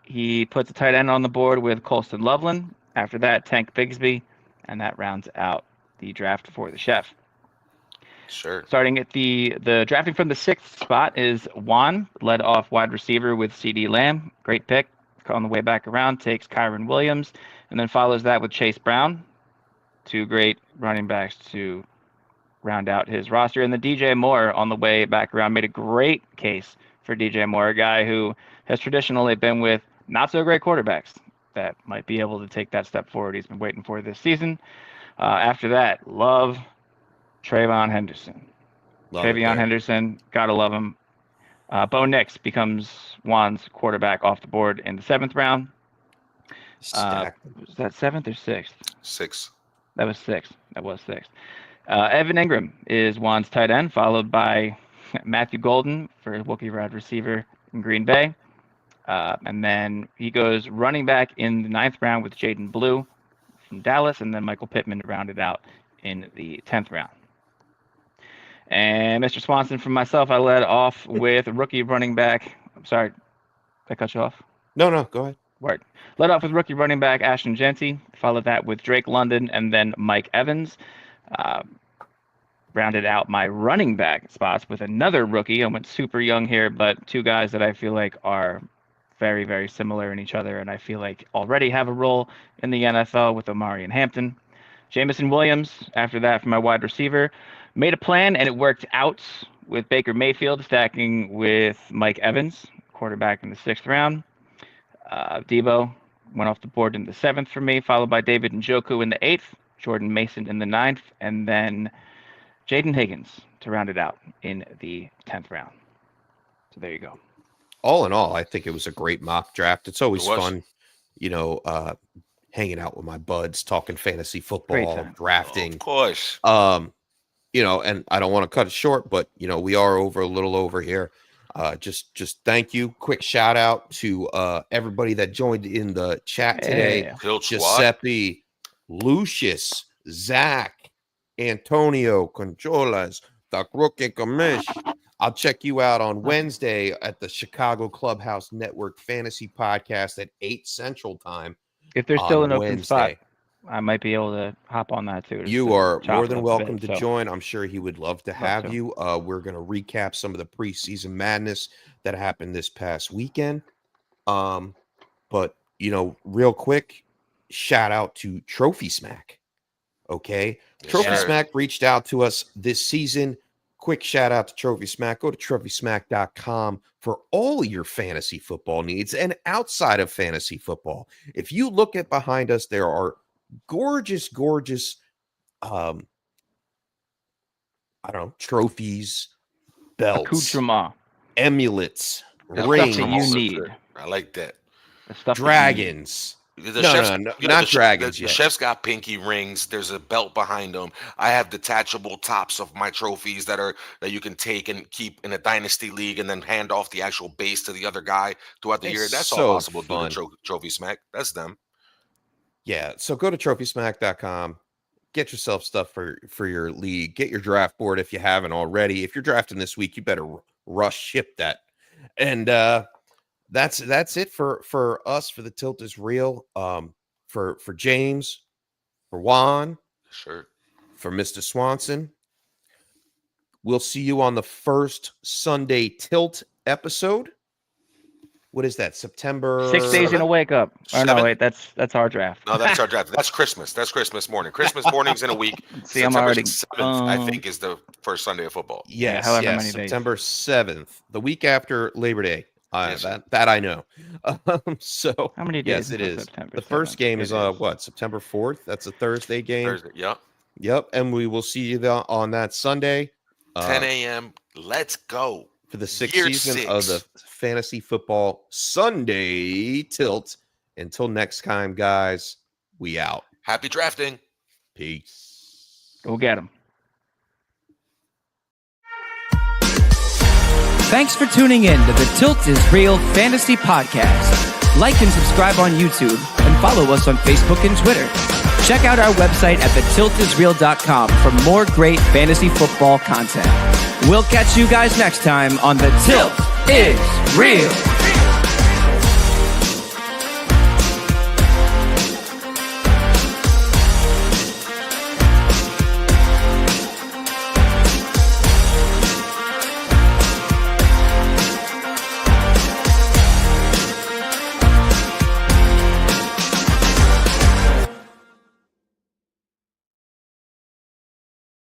he puts a tight end on the board with Colston Loveland. After that, Tank Bigsby, and that rounds out the draft for the Chef. Sure. Starting at the drafting from the 6th spot is Juan, led off wide receiver with CD Lamb. Great pick. On the way back around, takes Kyron Williams, and then follows that with Chase Brown. Two great running backs to round out his roster. And the DJ Moore on the way back around made a great case for DJ Moore, a guy who has traditionally been with not so great quarterbacks that might be able to take that step forward he's been waiting for this season. After that, love Trayvon Henderson. Trayvon Henderson, gotta love him. Bo Nix becomes Juan's quarterback off the board in the 7th round. Was that 7th or 6th? 6. That was 6th. That was 6th. Evan Ingram is Juan's tight end, followed by Matthew Golden for rookie wide receiver in Green Bay. And then he goes running back in the 9th round with Jaden Blue from Dallas, and then Michael Pittman rounded out in the 10th round. And Mr. Swanson, from myself, I led off with rookie running back. I'm sorry, did I cut you off? No, go ahead. Word. Led off with rookie running back Ashton Genty, followed that with Drake London, and then Mike Evans. Rounded out my running back spots with another rookie. I went super young here, but two guys that I feel like are very, very similar in each other, and I feel like already have a role in the NFL with Omari and Hampton. Jamison Williams, after that, for my wide receiver. Made a plan, and it worked out with Baker Mayfield stacking with Mike Evans, quarterback in the 6th round. Debo went off the board in the 7th for me, followed by David Njoku in the 8th, Jordan Mason in the 9th, and then Jaden Higgins to round it out in the 10th round. So there you go. All in all, I think it was a great mock draft. It's always fun, hanging out with my buds, talking fantasy football, drafting. Of course. And I don't want to cut it short, but we are a little over here. Just thank you. Quick shout out to everybody that joined in the chat today. Giuseppe, Lucius, Zach, Antonio, Controlas, the Rookie Commish. I'll check you out on Wednesday at the Chicago Clubhouse Network Fantasy Podcast at 8 Central Time. If there's still an open spot, I might be able to hop on that too. You are more than welcome to join. I'm sure he would love to have you. We're going to recap some of the preseason madness that happened this past weekend. But, real quick, shout out to Trophy Smack. Okay. Yes, Trophy sir. Smack reached out to us this season. Quick shout out to Trophy Smack. Go to trophysmack.com for all your fantasy football needs and outside of fantasy football. If you look at behind us, there are gorgeous trophies, belts, Accoutrement. amulets, The rings, stuff that you need. I like that. The stuff that you dragons. The No, chef's, no, no, yeah, not the ch- dragons The yet. chef's got pinky rings. There's a belt behind them. I have detachable tops of my trophies that you can take and keep in a dynasty league, and then hand off the actual base to the other guy throughout the It's year. That's so all possible fun. due to Trophy Smack. That's them. Yeah, so go to trophysmack.com. Get yourself stuff for your league. Get your draft board if you haven't already. If you're drafting this week, you better rush ship that. And that's it for us, for the Tilt is Real. For James, for Juan, Sure. for Mr. Swanson. We'll see you on the first Sunday Tilt episode. What is that? September 6 days in a wake up. Oh no, 7? wait, that's our draft. No, that's our draft. That's Christmas. That's Christmas morning. Christmas morning's in a week. See, I'm September already 7th, I think, is the first Sunday of football. Yes, however yes, many days. September 7th, the week after Labor Day. Yes, that I know. So How many yes, days it until is. September The first 7th? game It is is. what, September 4th? That's a Thursday game. Thursday. Yep. Yep, and we will see you on that Sunday. 10 a.m. Let's go. For the sixth Year season of the 6. Fantasy Football Sunday Tilt. Until next time, guys, we out. Happy drafting. Peace. Go get him. Thanks for tuning in to the Tilt is Real Fantasy Podcast. Like and subscribe on YouTube and follow us on Facebook and Twitter. Check out our website at thetiltisreal.com for more great fantasy football content. We'll catch you guys next time on The Tilt is Real.